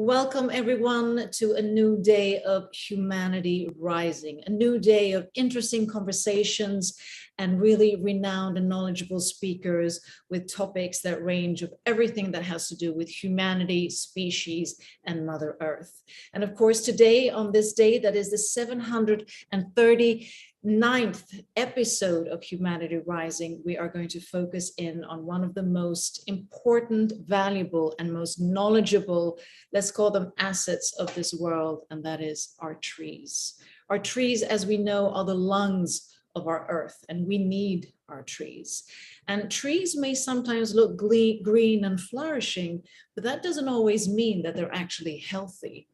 Welcome everyone to a new day of Humanity Rising, a new day of interesting conversations and really renowned and knowledgeable speakers with topics that range of everything that has to do with humanity, species, and Mother Earth. And of course, today on this day, that is the 739th episode of Humanity Rising, we are going to focus in on one of the most important, valuable, and most knowledgeable, let's call them assets of this world, and that is our trees. Our trees, as we know, are the lungs of our earth, and we need our trees. And trees may sometimes look green and flourishing, but that doesn't always mean that they're actually healthy.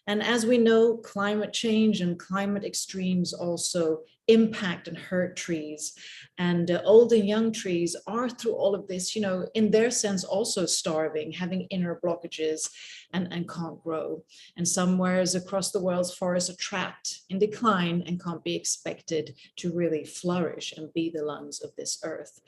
And as we know, climate change and climate extremes also impact and hurt trees. And old and young trees are, through all of this, in their sense, also starving, having inner blockages and can't grow. And somewhere across the world's forests are trapped in decline and can't be expected to really flourish and be the lungs of this earth.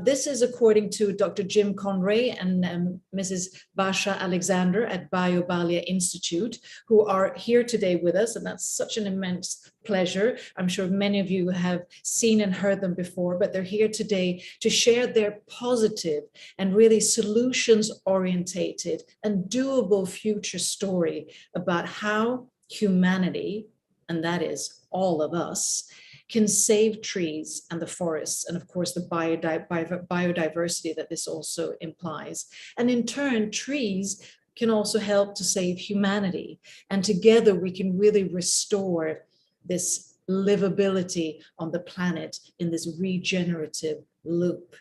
This is according to Dr. Jim Conroy and Mrs. Basia Alexander at Basia Institute, who are here today with us, and that's such an immense pleasure. I'm sure many of you have seen and heard them before, but they're here today to share their positive and really solutions-orientated and doable future story about how humanity, and that is all of us, can save trees and the forests, and of course the biodiversity that this also implies. And in turn, trees can also help to save humanity. And together we can really restore this livability on the planet in this regenerative loop.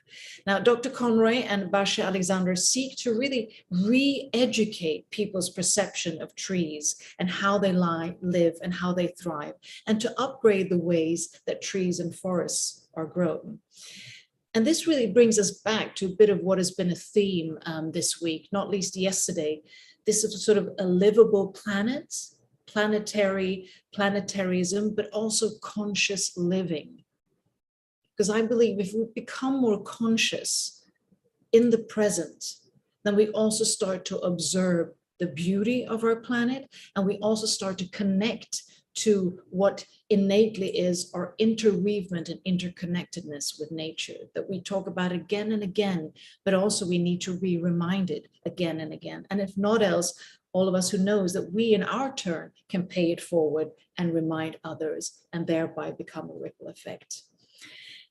Now, Dr. Conroy and Basia Alexander seek to really re-educate people's perception of trees and how they live and how they thrive, and to upgrade the ways that trees and forests are grown. And this really brings us back to a bit of what has been a theme this week, not least yesterday. This is sort of a livable planet, planetarism, but also conscious living. Because I believe if we become more conscious in the present, then we also start to observe the beauty of our planet, and we also start to connect to what innately is our interweavement and interconnectedness with nature that we talk about again and again, but also we need to be reminded again and again. And if not else, all of us who knows that we in our turn can pay it forward and remind others, and thereby become a ripple effect.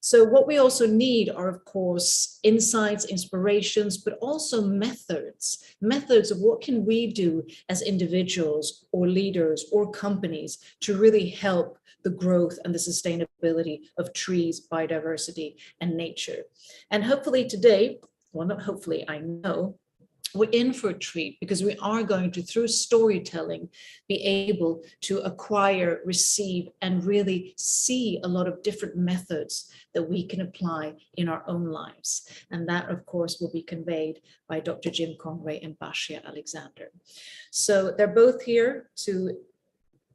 So what we also need are, of course, insights, inspirations, but also methods of what can we do as individuals or leaders or companies to really help the growth and the sustainability of trees, biodiversity, and nature. And hopefully today, well, not hopefully, I know, we're in for a treat, because we are going to, through storytelling, be able to acquire, receive, and really see a lot of different methods that we can apply in our own lives. And that, of course, will be conveyed by Dr. Jim Conroy and Basia Alexander. So they're both here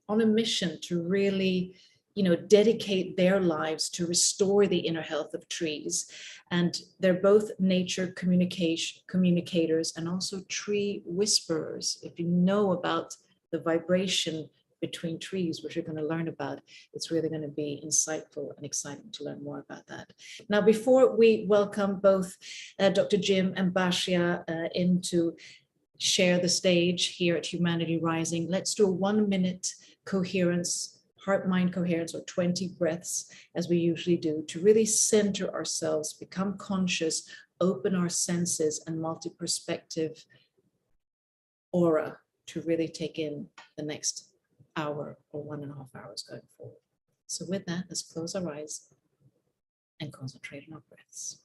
on a mission to really dedicate their lives to restore the inner health of trees. And they're both nature communicators and also tree whisperers. If you know about the vibration between trees, which you're going to learn about, it's really going to be insightful and exciting to learn more about that. Now, before we welcome both Dr. Jim and Basia in to share the stage here at Humanity Rising, let's do a 1-minute coherence, heart-mind coherence, or 20 breaths, as we usually do, to really center ourselves, become conscious, open our senses and multi-perspective aura to really take in the next hour or 1.5 hours going forward. So with that, let's close our eyes and concentrate on our breaths.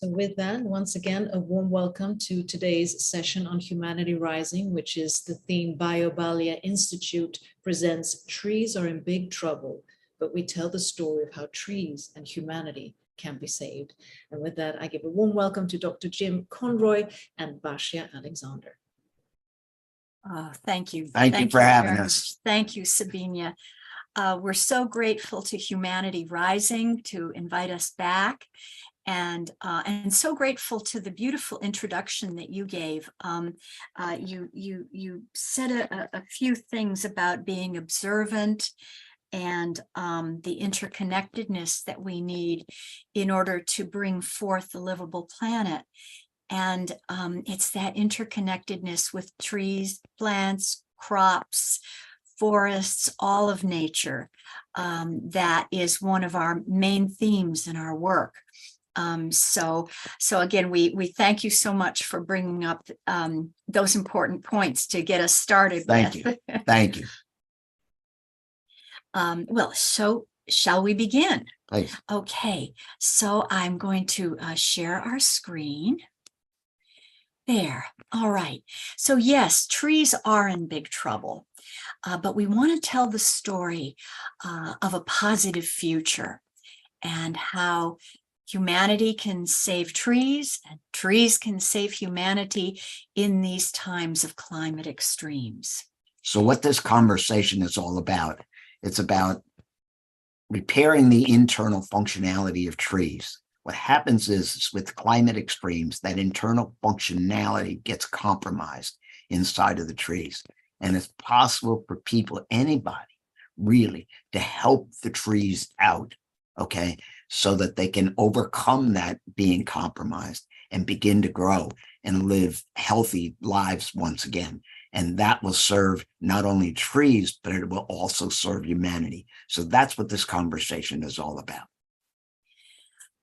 So with that, once again, a warm welcome to today's session on Humanity Rising, which is the theme Basia Institute presents Trees Are in Big Trouble, but we tell the story of how trees and humanity can be saved. And with that, I give a warm welcome to Dr. Jim Conroy and Basia Alexander. Thank you. Thank you for having very us. much. Thank you, Sabina. We're so grateful to Humanity Rising to invite us back, and so grateful to the beautiful introduction that you gave. You said a few things about being observant and the interconnectedness that we need in order to bring forth the livable planet. And it's that interconnectedness with trees, plants, crops, forests, all of nature, that is one of our main themes in our work. So again, we thank you so much for bringing up those important points to get us started. Thank you. Thank you. Well, so shall we begin? Please. Okay, so I'm going to share our screen. There. All right. So yes, trees are in big trouble, but we want to tell the story of a positive future and how humanity can save trees and trees can save humanity in these times of climate extremes. So what this conversation is all about, it's about repairing the internal functionality of trees. What happens is with climate extremes, that internal functionality gets compromised inside of the trees. And it's possible for people, anybody really, to help the trees out, okay, so that they can overcome that being compromised and begin to grow and live healthy lives once again. And that will serve not only trees, but it will also serve humanity. So that's what this conversation is all about.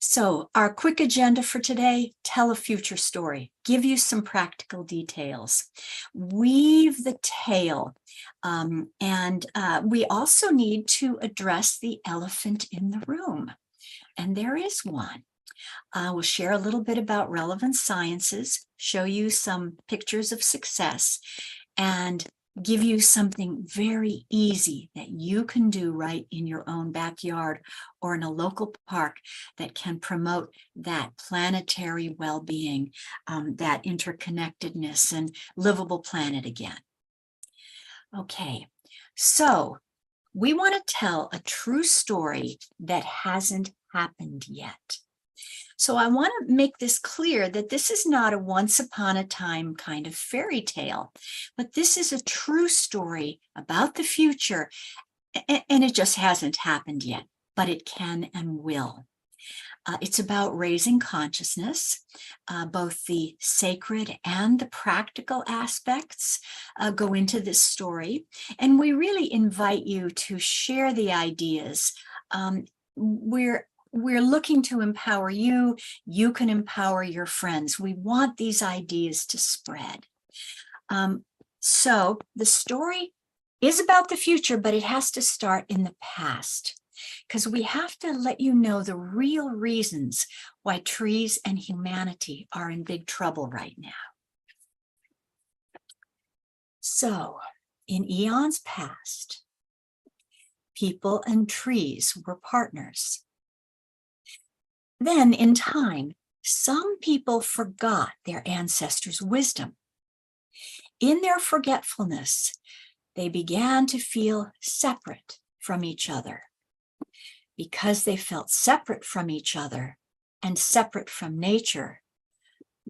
So our quick agenda for today: tell a future story, give you some practical details, weave the tale, and we also need to address the elephant in the room. And there is one. We'll share a little bit about relevant sciences, show you some pictures of success, and give you something very easy that you can do right in your own backyard or in a local park that can promote that planetary well-being, that interconnectedness and livable planet again. Okay, so we want to tell a true story that hasn't happened yet. So I want to make this clear that this is not a once upon a time kind of fairy tale, but this is a true story about the future, and it just hasn't happened yet, but it can and will. It's about raising consciousness. Both the sacred and the practical aspects go into this story, and we really invite you to share the ideas. We're looking to empower you. You can empower your friends. We want these ideas to spread. So the story is about the future, but it has to start in the past, because we have to let you know the real reasons why trees and humanity are in big trouble right now. So in eons past, people and trees were partners. Then, in time, some people forgot their ancestors' wisdom. In their forgetfulness, they began to feel separate from each other. Because they felt separate from each other and separate from nature,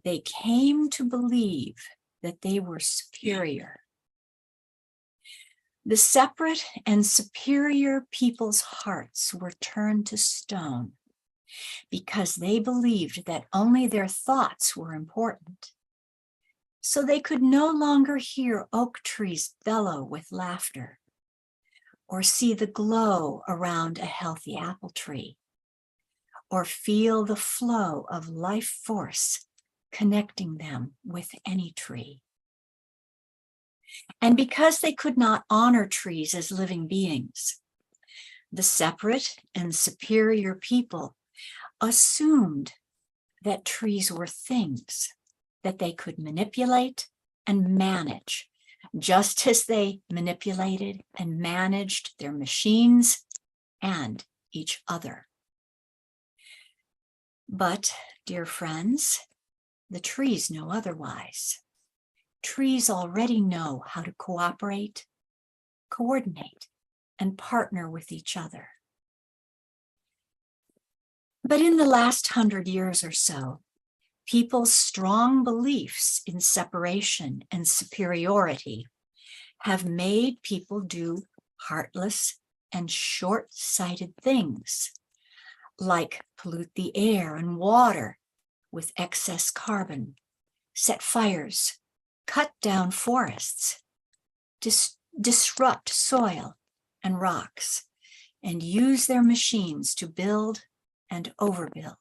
they came to believe that they were superior. The separate and superior people's hearts were turned to stone, because they believed that only their thoughts were important. So they could no longer hear oak trees bellow with laughter, or see the glow around a healthy apple tree, or feel the flow of life force connecting them with any tree. And because they could not honor trees as living beings, the separate and superior people assumed that trees were things that they could manipulate and manage, just as they manipulated and managed their machines and each other. But, dear friends, the trees know otherwise. Trees already know how to cooperate, coordinate, and partner with each other. But in the last 100 years or so, people's strong beliefs in separation and superiority have made people do heartless and short-sighted things, like pollute the air and water with excess carbon, set fires, cut down forests, disrupt soil and rocks, and use their machines to build and overbuild.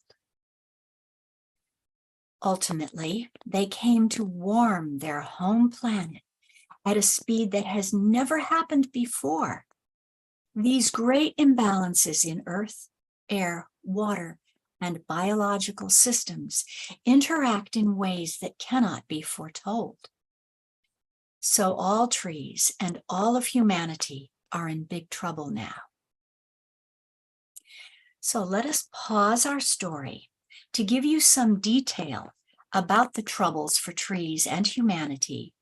Ultimately, they came to warm their home planet at a speed that has never happened before. These great imbalances in earth, air, water, and biological systems interact in ways that cannot be foretold. So all trees and all of humanity are in big trouble now. So let us pause our story to give you some detail about the troubles for trees and humanity,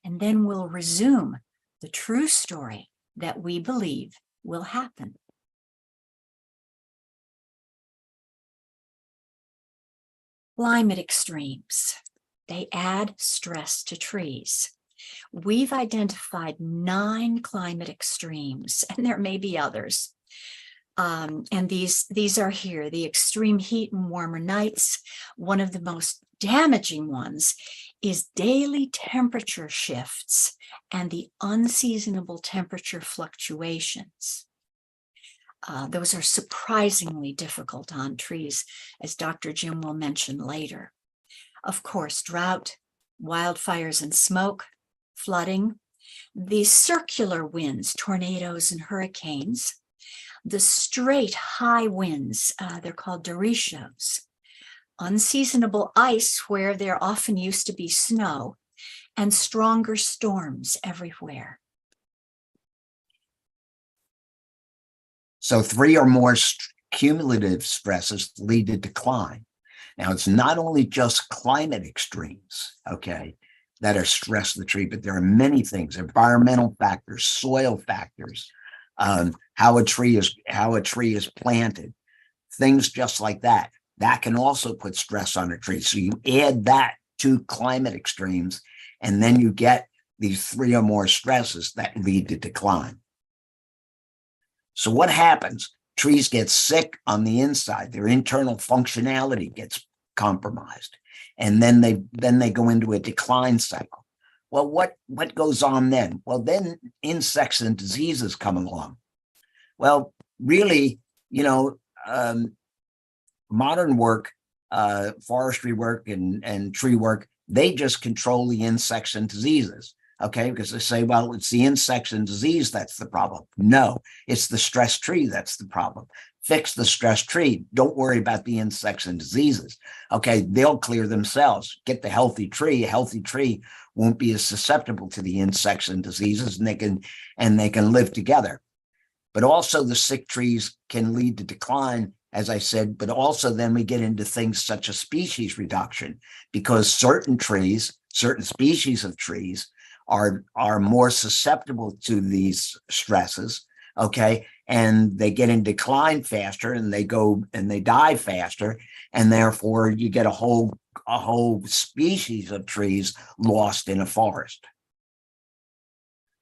and then we'll resume the true story that we believe will happen. Climate extremes. They add stress to trees. We've identified 9 climate extremes, and there may be others. And these are here: the extreme heat and warmer nights. One of the most damaging ones is daily temperature shifts and the unseasonable temperature fluctuations. Those are surprisingly difficult on trees, as Dr. Jim will mention later. Of course, drought, wildfires and smoke, flooding, the circular winds, tornadoes and hurricanes, the straight high winds, they're called derechos, unseasonable ice where there often used to be snow, and stronger storms everywhere. So 3 or more cumulative stresses lead to decline. Now, it's not only just climate extremes, okay, that are stress the tree, but there are many things: environmental factors, soil factors, how a tree is planted, things just like that. That can also put stress on a tree. So you add that to climate extremes, and then you get these 3 or more stresses that lead to decline. So what happens? Trees get sick on the inside. Their internal functionality gets compromised, and then they go into a decline cycle. Well, what goes on then? Well, then insects and diseases come along. Well, really, modern work, forestry work and tree work, they just control the insects and diseases. Okay, because they say, well, it's the insects and disease that's the problem. No, it's the stressed tree that's the problem. Fix the stressed tree. Don't worry about the insects and diseases. Okay, they'll clear themselves. Get the healthy tree. A healthy tree won't be as susceptible to the insects and diseases, and they can live together. But also the sick trees can lead to decline, as I said, but also then we get into things such as species reduction, because certain species of trees are more susceptible to these stresses, okay, and they get in decline faster, and they die faster, and therefore you get a whole species of trees lost in a forest.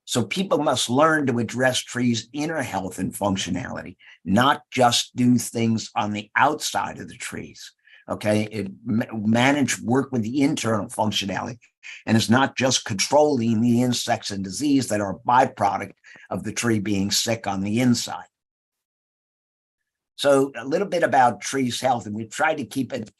So people must learn to address trees' inner health and functionality, not just do things on the outside of the trees. Okay, work with the internal functionality. And it's not just controlling the insects and disease that are a byproduct of the tree being sick on the inside. So a little bit about trees' health, and we've tried to keep it,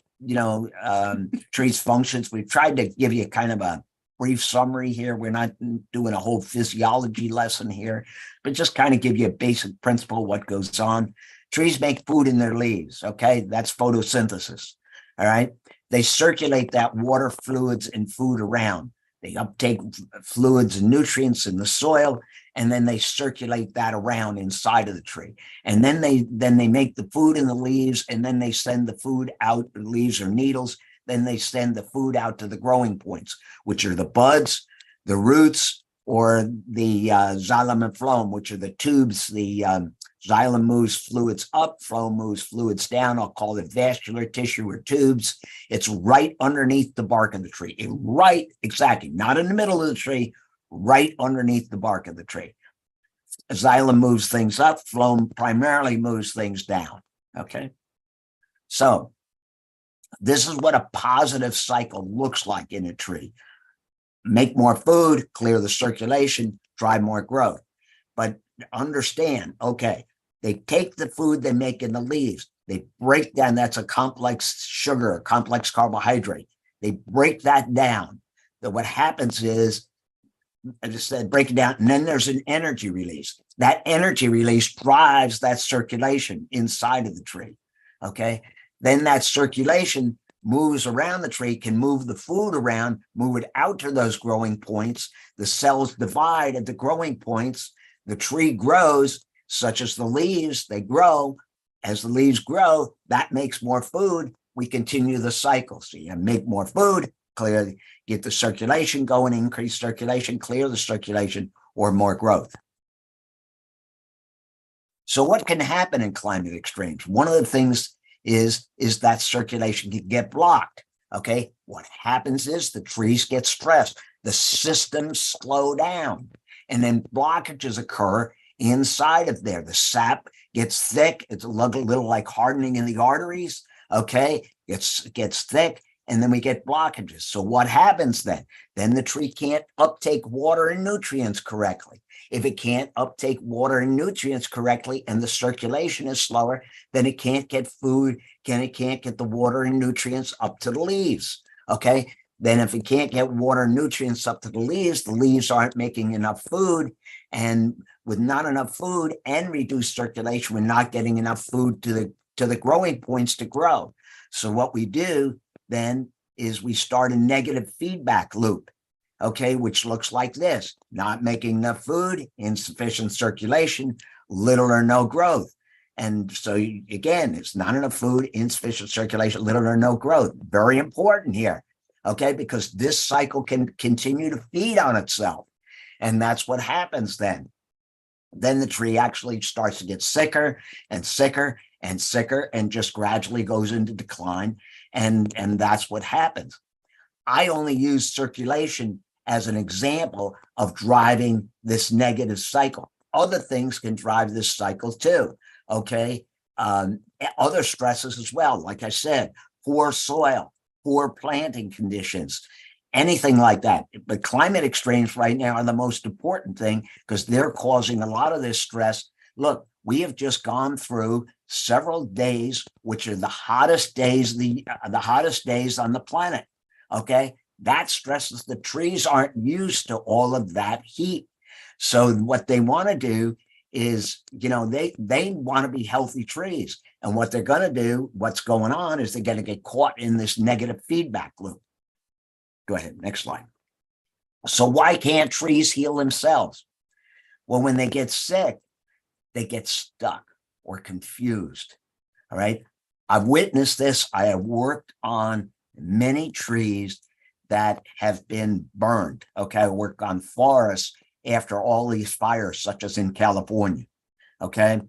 trees' functions. We've tried to give you kind of a brief summary here. We're not doing a whole physiology lesson here, but just kind of give you a basic principle of what goes on. Trees make food in their leaves, okay? That's photosynthesis. All right. They circulate that water, fluids, and food around. They uptake fluids and nutrients in the soil, and then they circulate that around inside of the tree. And then they make the food in the leaves, and then they send the food out, leaves or needles. Then they send the food out to the growing points, which are the buds, the roots, or the xylem and phloem, which are the tubes. The xylem moves fluids up, phloem moves fluids down. I'll call it vascular tissue or tubes. It's right underneath the bark of the tree. Right, exactly, not in the middle of the tree, right underneath the bark of the tree. Xylem moves things up, phloem primarily moves things down. Okay. So this is what a positive cycle looks like in a tree. Make more food, clear the circulation, drive more growth. But understand, okay, they take the food they make in the leaves, they break down, that's a complex sugar, a complex carbohydrate. They break that down. Then what happens is, I just said, break it down, and then there's an energy release. That energy release drives that circulation inside of the tree. Okay. Then that circulation moves around the tree, can move the food around, move it out to those growing points. The cells divide at the growing points. The tree grows, such as the leaves, they grow. As the leaves grow, that makes more food. We continue the cycle. So you make more food, clear, get the circulation going, increase circulation, clear the circulation, or more growth. So what can happen in climate extremes? One of the things is that circulation can get blocked. Okay. What happens is the trees get stressed, the systems slow down, and then blockages occur inside of there. The sap gets thick. It's a little like hardening in the arteries. Okay. It gets thick, and then we get blockages. So what happens then? Then the tree can't uptake water and nutrients correctly. If it can't uptake water and nutrients correctly and the circulation is slower, then it can't get food, it can't get the water and nutrients up to the leaves. Okay. Then if it can't get water and nutrients up to the leaves aren't making enough food. And with not enough food and reduced circulation, we're not getting enough food to the growing points to grow. So what we do then is we start a negative feedback loop. Okay, which looks like this: not making enough food, insufficient circulation, little or no growth. And so again, it's not enough food, insufficient circulation, little or no growth. Very important here. Okay, because this cycle can continue to feed on itself. And that's what happens then. Then the tree actually starts to get sicker and sicker and sicker and just gradually goes into decline. And that's what happens. I only use circulation as an example of driving this negative cycle. Other things can drive this cycle too. Okay. Other stresses as well. Like I said, poor soil, poor planting conditions, anything like that. But climate extremes right now are the most important thing because they're causing a lot of this stress. Look, we have just gone through several days, which are the hottest days, the hottest days on the planet. Okay. That stresses the trees aren't used to all of that heat. So what they want to do is, they want to be healthy trees. And what they're going to do, what's going on is they're going to get caught in this negative feedback loop. Go ahead. Next slide. So why can't trees heal themselves? Well, when they get sick, they get stuck or confused. All right. I've witnessed this. I have worked on many trees that have been burned. Okay. I work on forests after all these fires, such as in California. Okay.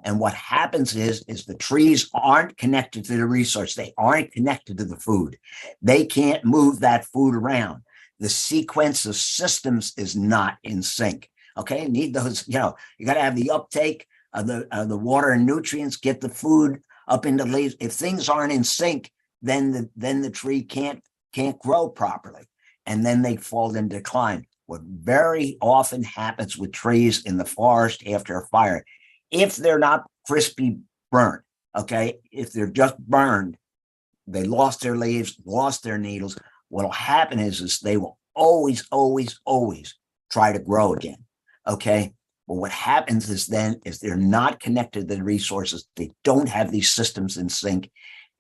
And what happens is the trees aren't connected to the resource. They aren't connected to the food. They can't move that food around. The sequence of systems is not in sync. Okay. You need those, you got to have the uptake of the water and nutrients, get the food up into leaves. If things aren't in sync, then the tree can't grow properly, and then they fall in decline. What very often happens with trees in the forest after a fire, if they're not crispy burnt, okay, if they're just burned, they lost their leaves, lost their needles, what'll happen is they will always try to grow again, okay? But what happens is they're not connected to the resources. They don't have these systems in sync,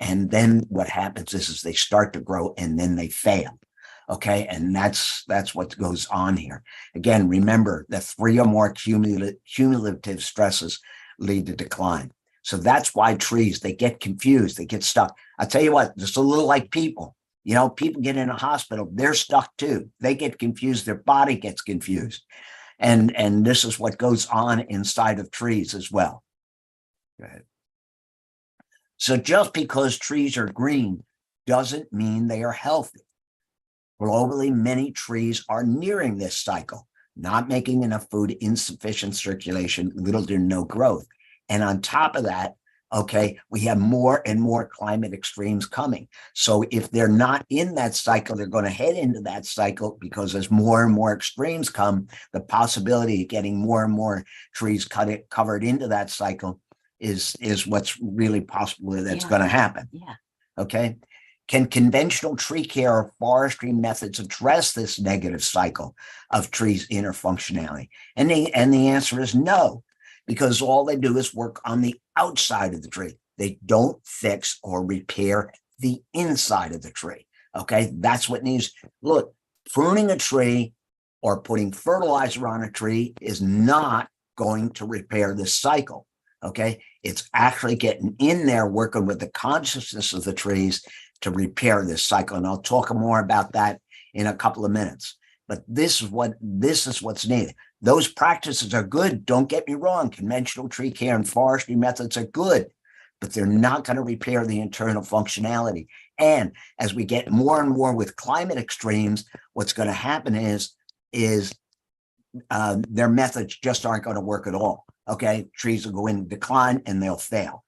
And then what happens is they start to grow and then they fail. Okay. And that's what goes on here. Again, remember that 3 or more cumulative stresses lead to decline. So that's why trees, they get confused, they get stuck. I tell you what, just a little like people, you know, people get in a hospital, they're stuck too. They get confused, their body gets confused. And this is what goes on inside of trees as well. Go ahead. So just because trees are green doesn't mean they are healthy. Globally, many trees are nearing this cycle, not making enough food, insufficient circulation, little to no growth. And on top of that, okay, we have more and more climate extremes coming. So if they're not in that cycle, they're going to head into that cycle, because as more and more extremes come, the possibility of getting more and more trees covered into that cycle is what's really possible that's going to happen. Yeah. Okay. Can conventional tree care or forestry methods address this negative cycle of trees' inner functionality? And the answer is no, because all they do is work on the outside of the tree. They don't fix or repair the inside of the tree. Okay, that's what needs. Look, pruning a tree or putting fertilizer on a tree is not going to repair this cycle. Okay, it's actually getting in there, working with the consciousness of the trees to repair this cycle. And I'll talk more about that in a couple of minutes. But this is what's needed. Those practices are good. Don't get me wrong. Conventional tree care and forestry methods are good, but they're not going to repair the internal functionality. And as we get more and more with climate extremes, what's going to happen is their methods just aren't going to work at all. Okay, trees will go in decline and they'll fail.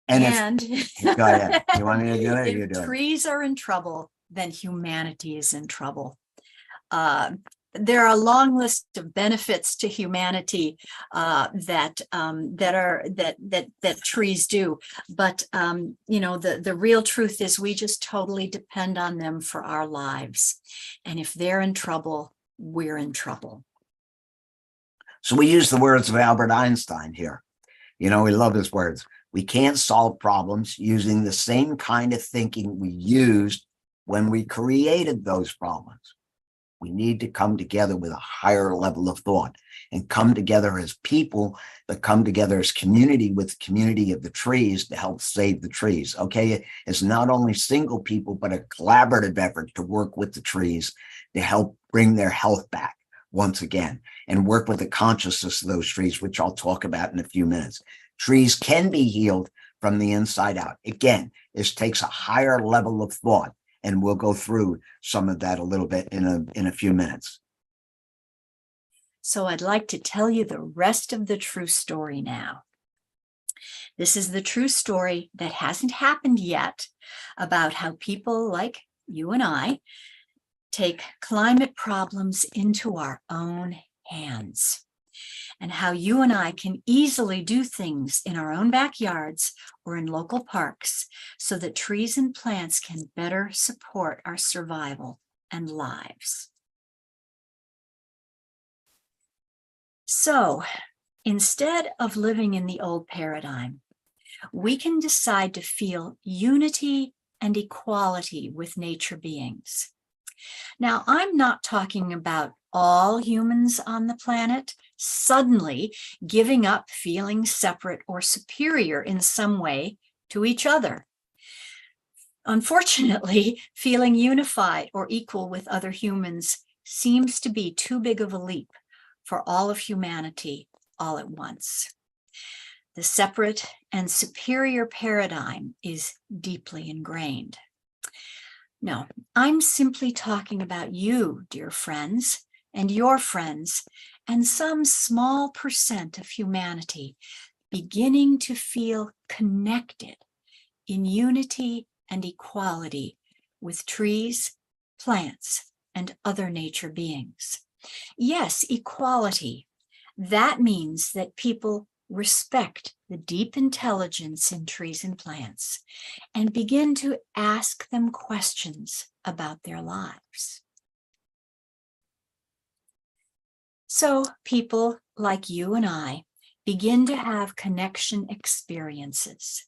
And go ahead. You want me to do it? If trees are in trouble, then humanity is in trouble. There are a long list of benefits to humanity that trees do, but you know, the real truth is we just totally depend on them for our lives, and if they're in trouble, we're in trouble. So we use the words of Albert Einstein here. You know, we love his words. We can't solve problems using the same kind of thinking we used when we created those problems. We need to come together with a higher level of thought and come together as people, but come together as community with the community of the trees to help save the trees. Okay, it's not only single people, but a collaborative effort to work with the trees to help bring their health back once again, and work with the consciousness of those trees, which I'll talk about in a few minutes. Trees can be healed from the inside out. Again, this takes a higher level of thought, and we'll go through some of that a little bit in a few minutes. So I'd like to tell you the rest of the true story now. This is the true story that hasn't happened yet about how people like you and I take climate problems into our own hands, and how you and I can easily do things in our own backyards or in local parks so that trees and plants can better support our survival and lives. So, instead of living in the old paradigm, we can decide to feel unity and equality with nature beings. Now, I'm not talking about all humans on the planet suddenly giving up feeling separate or superior in some way to each other. Unfortunately, feeling unified or equal with other humans seems to be too big of a leap for all of humanity all at once. The separate and superior paradigm is deeply ingrained. No, I'm simply talking about you, dear friends, and your friends, and some small percent of humanity beginning to feel connected in unity and equality with trees, plants, and other nature beings. Yes, equality. That means that people respect the deep intelligence in trees and plants and begin to ask them questions about their lives. So people like you and I begin to have connection experiences.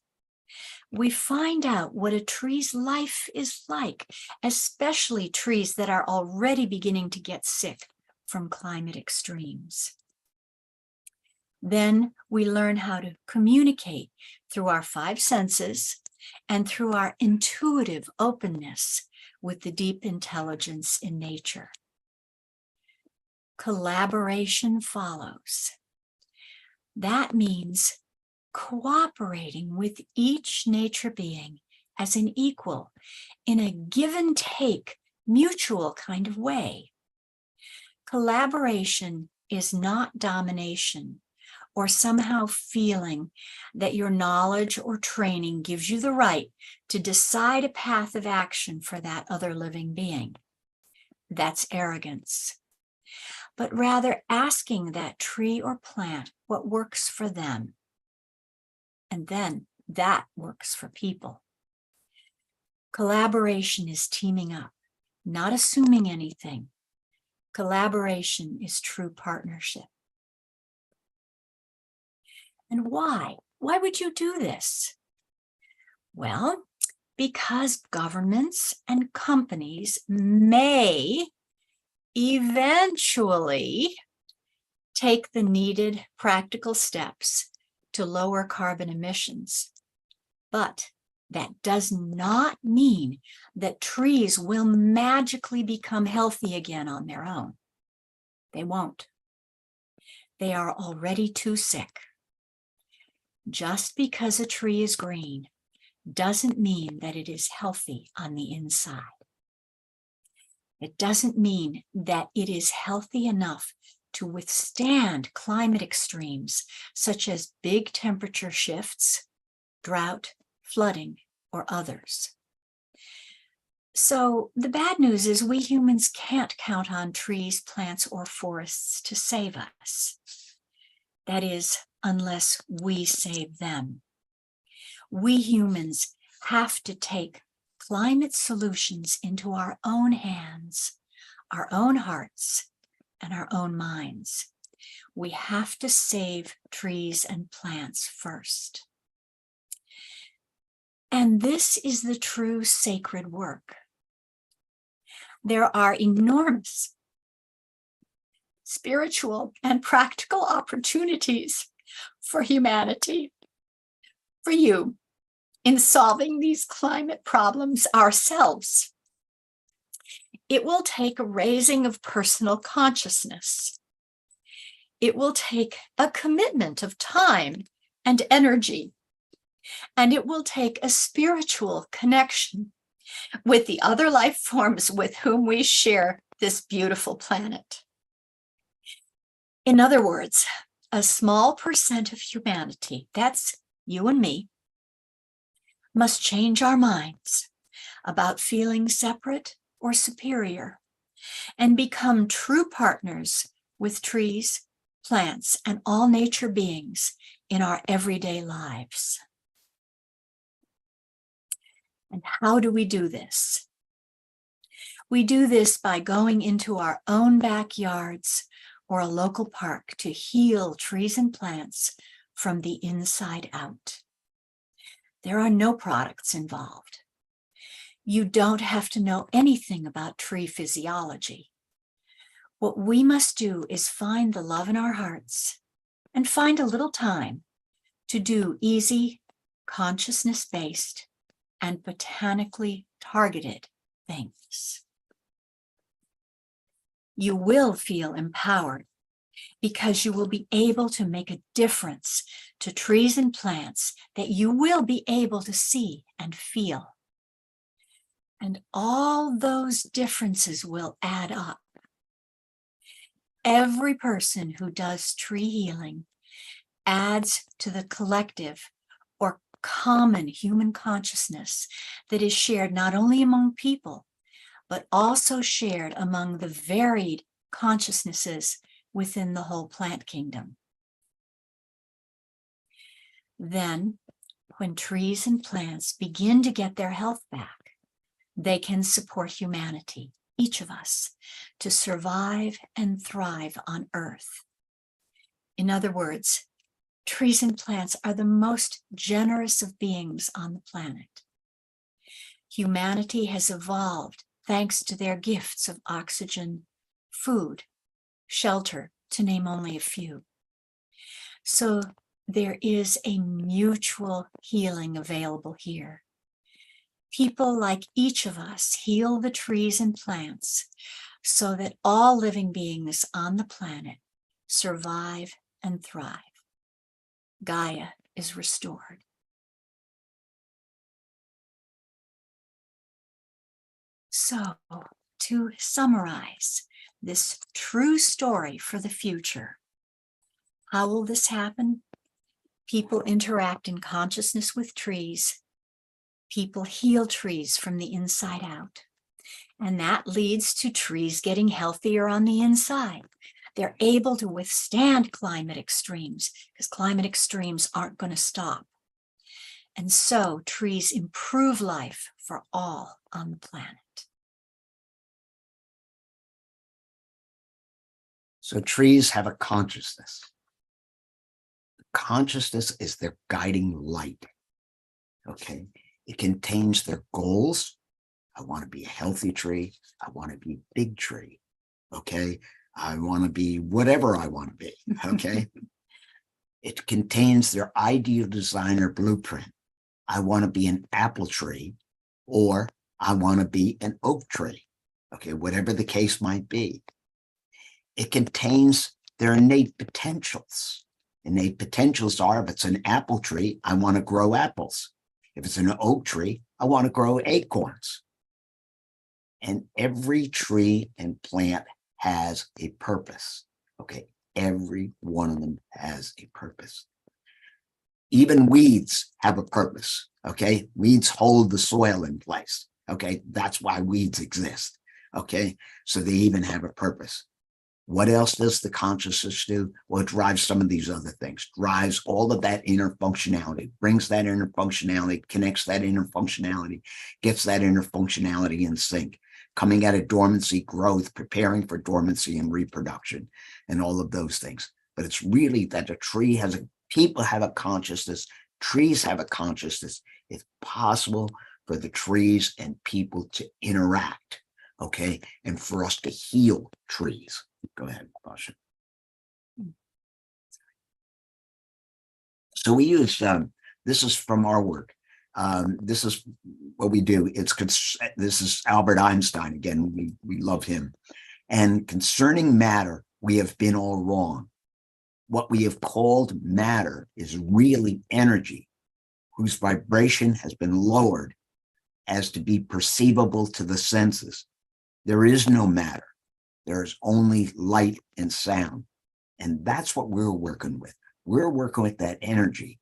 We find out what a tree's life is like, especially trees that are already beginning to get sick from climate extremes. Then we learn how to communicate through our 5 senses and through our intuitive openness with the deep intelligence in nature. Collaboration follows. That means cooperating with each nature being as an equal in a give and take, mutual kind of way. Collaboration is not domination or somehow feeling that your knowledge or training gives you the right to decide a path of action for that other living being. That's arrogance. But rather asking that tree or plant what works for them. And then that works for people. Collaboration is teaming up, not assuming anything. Collaboration is true partnership. And why? Why would you do this? Well, because governments and companies may eventually take the needed practical steps to lower carbon emissions. But that does not mean that trees will magically become healthy again on their own. They won't. They are already too sick. Just because a tree is green doesn't mean that it is healthy on the inside. It doesn't mean that it is healthy enough to withstand climate extremes such as big temperature shifts, drought, flooding, or others. So the bad news is we humans can't count on trees, plants, or forests to save us. That is, unless we save them. We humans have to take climate solutions into our own hands, our own hearts, and our own minds. We have to save trees and plants first. And this is the true sacred work. There are enormous spiritual and practical opportunities for humanity, for you, in solving these climate problems ourselves. It will take a raising of personal consciousness. It will take a commitment of time and energy. And it will take a spiritual connection with the other life forms with whom we share this beautiful planet. In other words, a small percent of humanity, that's you and me, must change our minds about feeling separate or superior and become true partners with trees, plants, and all nature beings in our everyday lives. And how do we do this? We do this by going into our own backyards or a local park to heal trees and plants from the inside out. There are no products involved. You don't have to know anything about tree physiology. What we must do is find the love in our hearts and find a little time to do easy, consciousness-based, and botanically targeted things. You will feel empowered because you will be able to make a difference to trees and plants that you will be able to see and feel. And all those differences will add up. Every person who does tree healing adds to the collective or common human consciousness that is shared not only among people, but also shared among the varied consciousnesses within the whole plant kingdom. Then, when trees and plants begin to get their health back, they can support humanity, each of us, to survive and thrive on Earth. In other words, Trees and plants are the most generous of beings on the planet. Humanity has evolved thanks to their gifts of oxygen, food, shelter, to name only a few. So there is a mutual healing available here. People like each of us heal the trees and plants so that all living beings on the planet survive and thrive. Gaia is restored. So, to summarize this true story for the future, how will this happen? People interact in consciousness with trees. People heal trees from the inside out. And that leads to trees getting healthier on the inside. They're able to withstand climate extremes because climate extremes aren't going to stop. And so trees improve life for all on the planet. So trees have a consciousness. Consciousness is their guiding light. Okay. It contains their goals. I want to be a healthy tree. I want to be a big tree. Okay. I want to be whatever I want to be. Okay. It contains their ideal designer blueprint. I want to be an apple tree, or I want to be an oak tree. Okay. Whatever the case might be. It contains their innate potentials. Innate potentials are, if it's an apple tree, I want to grow apples. If it's an oak tree, I want to grow acorns. And every tree and plant has a purpose. Okay, every one of them has a purpose. Even weeds have a purpose. Okay, weeds hold the soil in place. Okay, that's why weeds exist. Okay, so they even have a purpose. What else does the consciousness do? Well, it drives some of these other things, drives all of that inner functionality, brings that inner functionality, connects that inner functionality, gets that inner functionality in sync, coming out of dormancy, growth, preparing for dormancy and reproduction, and all of those things. But it's really that a tree has a, people have a consciousness, trees have a consciousness. It's possible for the trees and people to interact, okay, and for us to heal trees. Go ahead, Basia. So we use, this is from our work. This is what we do. This is Albert Einstein. Again, we love him. And concerning matter, we have been all wrong. What we have called matter is really energy, whose vibration has been lowered as to be perceivable to the senses. There is no matter. There's only light and sound. And that's what we're working with. We're working with that energy.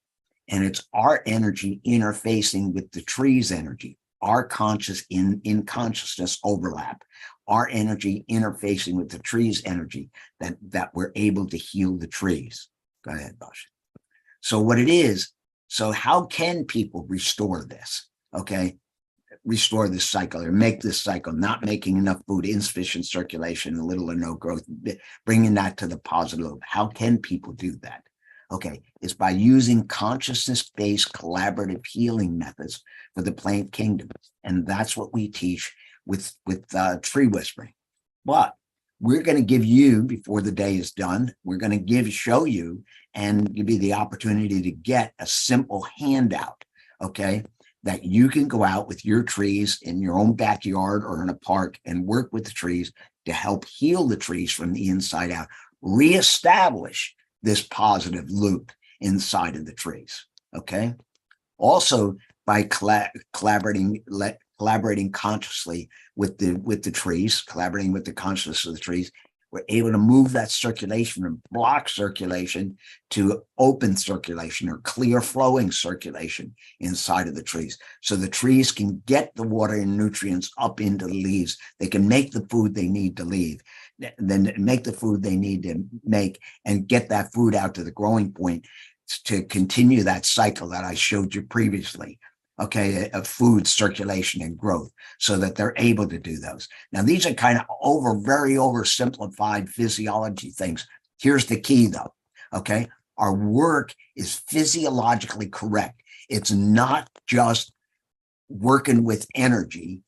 And it's our energy interfacing with the tree's energy, our conscious in consciousness overlap, our energy interfacing with the tree's energy that we're able to heal the trees. Go ahead, Basia. So what it is, so how can people restore this? Okay. Restore this cycle or make this cycle, not making enough food, insufficient circulation, little or no growth, bringing that to the positive. How can people do that? Okay, it's by using consciousness-based collaborative healing methods for the plant kingdom. And that's what we teach with tree whispering. But we're going to give you, before the day is done, we're going to show you and give you the opportunity to get a simple handout, okay, that you can go out with your trees in your own backyard or in a park and work with the trees to help heal the trees from the inside out, reestablish this positive loop inside of the trees. Okay. Also, by collaborating consciously with the trees, collaborating with the consciousness of the trees, we're able to move that circulation from block circulation to open circulation or clear flowing circulation inside of the trees. So the trees can get the water and nutrients up into the leaves. They can make the food they need to leave, then make the food they need to make and get that food out to the growing point to continue that cycle that I showed you previously. Okay, of food circulation and growth, so that they're able to do those. Now, these are kind of very oversimplified physiology things. Here's the key, though. Okay, Our work is physiologically correct. It's not just working with energy,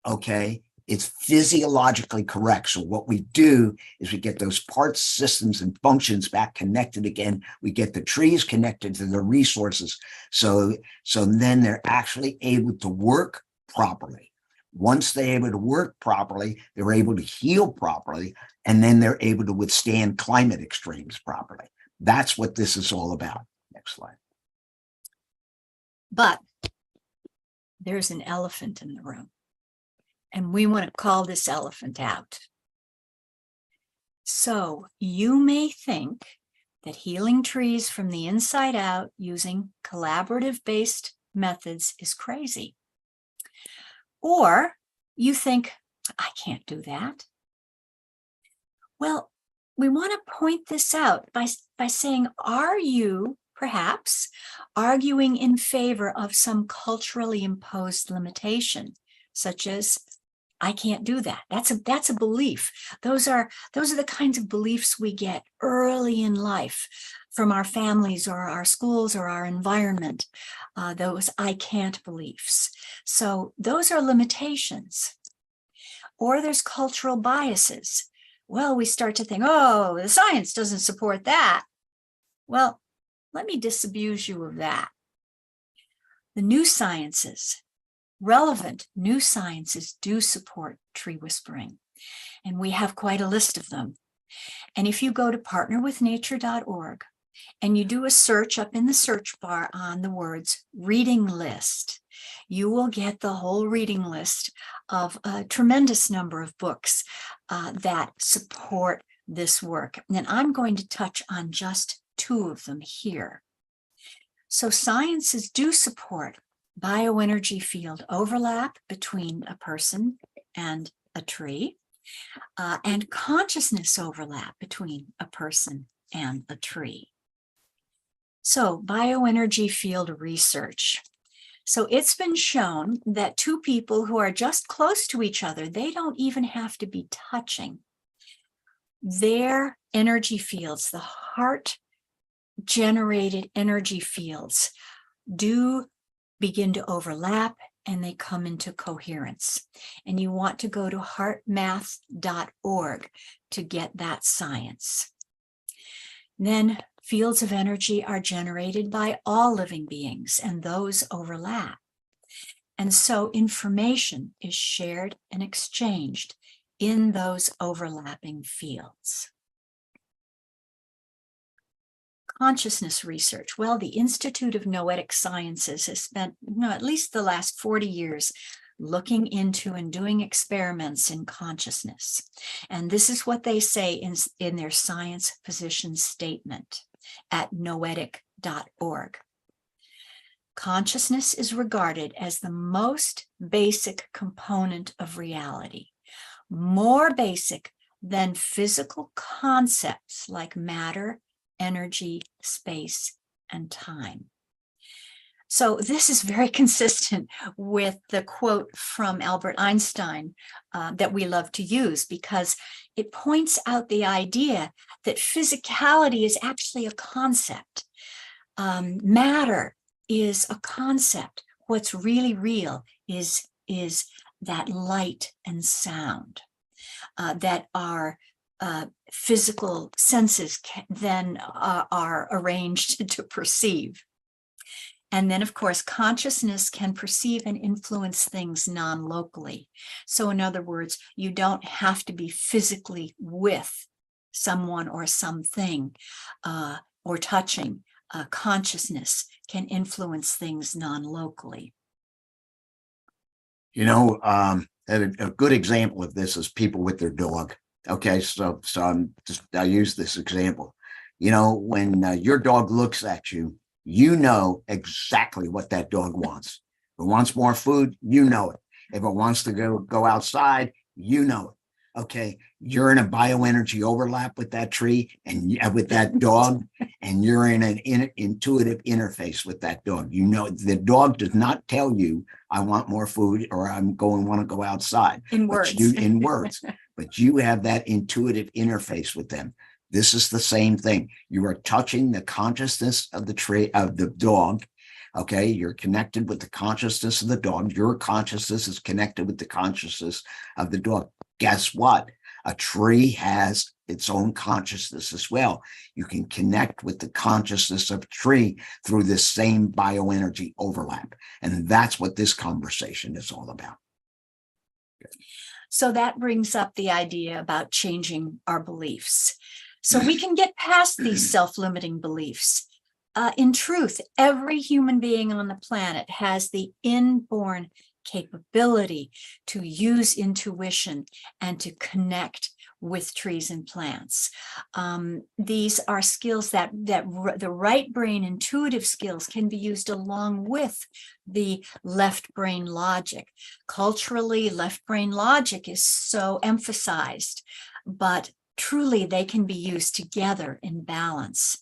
okay? It's physiologically correct. So what we do is we get those parts, systems, and functions back connected again. We get the trees connected to the resources. So then they're actually able to work properly. Once they're able to work properly, they're able to heal properly, and then they're able to withstand climate extremes properly. That's what this is all about. Next slide. But there's an elephant in the room, and we want to call this elephant out. So you may think that healing trees from the inside out using collaborative-based methods is crazy. Or you think, I can't do that. Well, we want to point this out by saying, are you perhaps arguing in favor of some culturally imposed limitation, such as, I can't do that. That's a belief. Those are the kinds of beliefs we get early in life from our families or our schools or our environment, those I can't beliefs. So those are limitations. Or there's cultural biases. Well, we start to think, oh, the science doesn't support that. Well, let me disabuse you of that. The new sciences, relevant new sciences, do support tree whispering, and we have quite a list of them. And if you go to partnerwithnature.org and you do a search up in the search bar on the words reading list, you will get the whole reading list of a tremendous number of books that support this work. And I'm going to touch on just two of them here. So sciences do support bioenergy field overlap between a person and a tree, and consciousness overlap between a person and a tree. So bioenergy field research. So it's been shown that two people who are just close to each other, they don't even have to be touching. Their energy fields, the heart-generated energy fields, do begin to overlap and they come into coherence. And you want to go to heartmath.org to get that science. Then fields of energy are generated by all living beings, and those overlap. And so information is shared and exchanged in those overlapping fields. Consciousness research. Well, the Institute of Noetic Sciences has spent at least the last 40 years looking into and doing experiments in consciousness. And this is what they say in their science position statement at noetic.org. Consciousness is regarded as the most basic component of reality, more basic than physical concepts like matter, energy, space, and time. So this is very consistent with the quote from Albert Einstein that we love to use, because it points out the idea that physicality is actually a concept. Matter is a concept. What's really real is that light and sound that our physical senses then are arranged to perceive. And then, of course, consciousness can perceive and influence things non-locally. So in other words, you don't have to be physically with someone or something or touching. Consciousness can influence things non-locally. You know, a good example of this is people with their dog. Okay, so I use this example. You know, when your dog looks at you, you know exactly what that dog wants. If it wants more food, you know it. If it wants to go outside, you know it. Okay, you're in a bioenergy overlap with that tree and with that dog, and you're in an intuitive interface with that dog. You know, the dog does not tell you, I want more food or want to go outside. In words. In words. But you have that intuitive interface with them. This is the same thing. You are touching the consciousness of the tree, of the dog. Okay, you're connected with the consciousness of the dog. Your consciousness is connected with the consciousness of the dog. Guess what? A tree has its own consciousness as well. You can connect with the consciousness of a tree through this same bioenergy overlap. And that's what this conversation is all about. So that brings up the idea about changing our beliefs. So we can get past these self-limiting beliefs. In truth, every human being on the planet has the inborn capability to use intuition and to connect with trees and plants. These are skills that the right brain intuitive skills can be used along with the left brain logic. Culturally, left brain logic is so emphasized, but truly they can be used together in balance.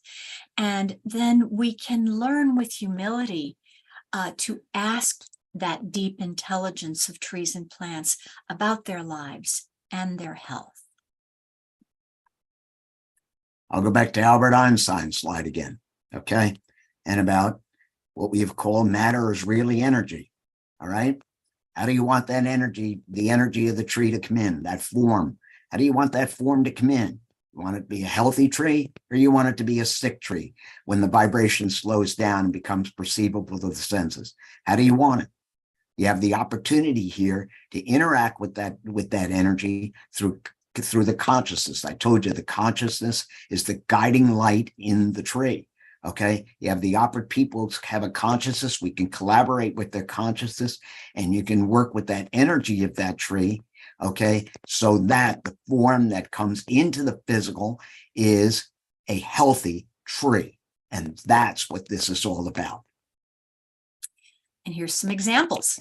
And then we can learn with humility to ask that deep intelligence of trees and plants about their lives and their health. I'll go back to Albert Einstein's slide again, okay? And about what we have called matter is really energy, all right? How do you want that energy, the energy of the tree to come in, that form? How do you want that form to come in? You want it to be a healthy tree, or you want it to be a sick tree when the vibration slows down and becomes perceivable to the senses? How do you want it? You have the opportunity here to interact with that energy through the consciousness. I told you the consciousness is the guiding light in the tree. Okay, you have the people have a consciousness. We can collaborate with their consciousness, and you can work with that energy of that tree. Okay, so that the form that comes into the physical is a healthy tree, and that's what this is all about. And here's some examples.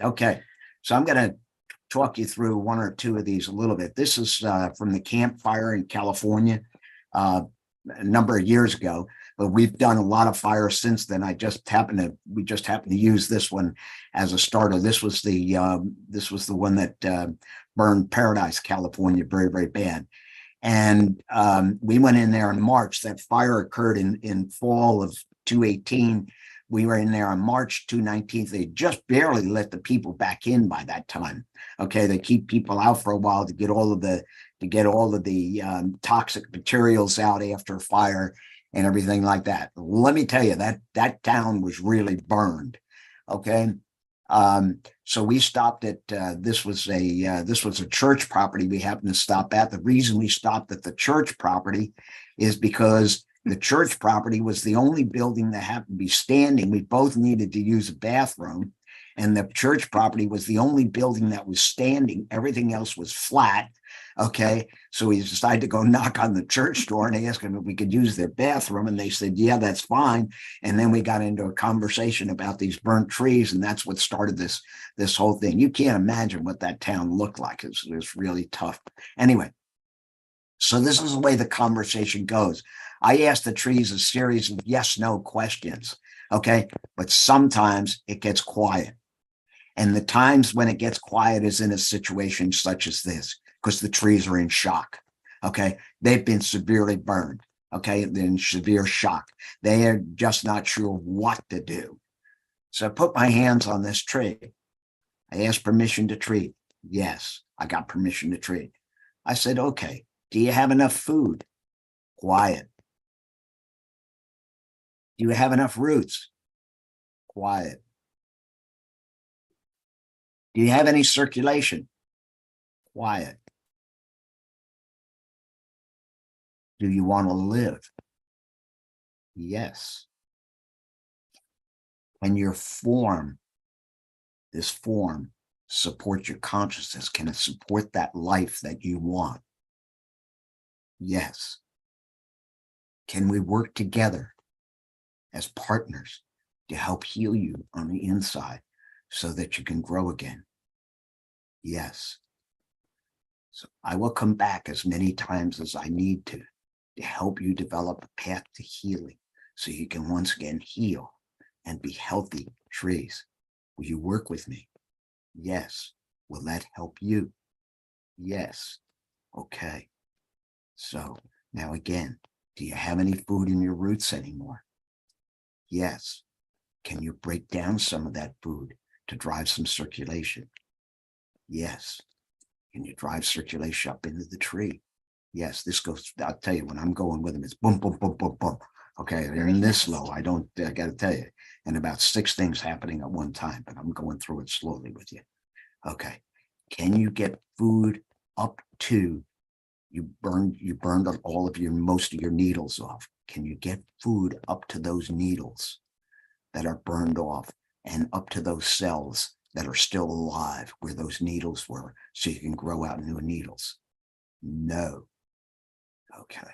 Okay, so I'm going to talk you through one or two of these a little bit. This is from the campfire in California a number of years ago, but we've done a lot of fires since then. We just happened to use this one as a starter. This was the one that burned Paradise, California, very, very bad. And we went in there in March. That fire occurred in fall of 2018. We were in there on March 19th. They just barely let the people back in by that time. Okay, they keep people out for a while to get all of the toxic materials out after a fire and everything like that. Let me tell you, that town was really burned. Okay, so we stopped at this was a church property we happened to stop at. The reason we stopped at the church property is because the church property was the only building that happened to be standing. We both needed to use a bathroom, and the church property was the only building that was standing. Everything else was flat. Okay, so we decided to go knock on the church door and ask them if we could use their bathroom, and they said, yeah, that's fine. And then we got into a conversation about these burnt trees, and that's what started this whole thing. You can't imagine what that town looked like. It was really tough. Anyway, so this is the way the conversation goes. I ask the trees a series of yes/no questions, okay? But sometimes it gets quiet. And the times when it gets quiet is in a situation such as this, because the trees are in shock, okay? They've been severely burned, okay? They're in severe shock. They are just not sure what to do. So I put my hands on this tree. I asked permission to treat. Yes, I got permission to treat. I said, okay, do you have enough food? Quiet. Do you have enough roots? Quiet. Do you have any circulation? Quiet. Do you want to live? Yes. When your this form supports your consciousness, can it support that life that you want? Yes. Can we work together as partners to help heal you on the inside so that you can grow again? Yes. So I will come back as many times as I need to help you develop a path to healing so you can once again heal and be healthy trees. Will you work with me? Yes. Will that help you? Yes. Okay. So now again, do you have any food in your roots anymore? Yes. Can you break down some of that food to drive some circulation? Yes. Can you drive circulation up into the tree? Yes, this goes, I'll tell you, when I'm going with them, it's boom, boom, boom, boom, boom. Okay, they're in this slow. I got to tell you, and about 6 things happening at one time, but I'm going through it slowly with you. Okay, can you get food up to, you burned all of most of your needles off. Can you get food up to those needles that are burned off and up to those cells that are still alive where those needles were so you can grow out new needles? No. Okay.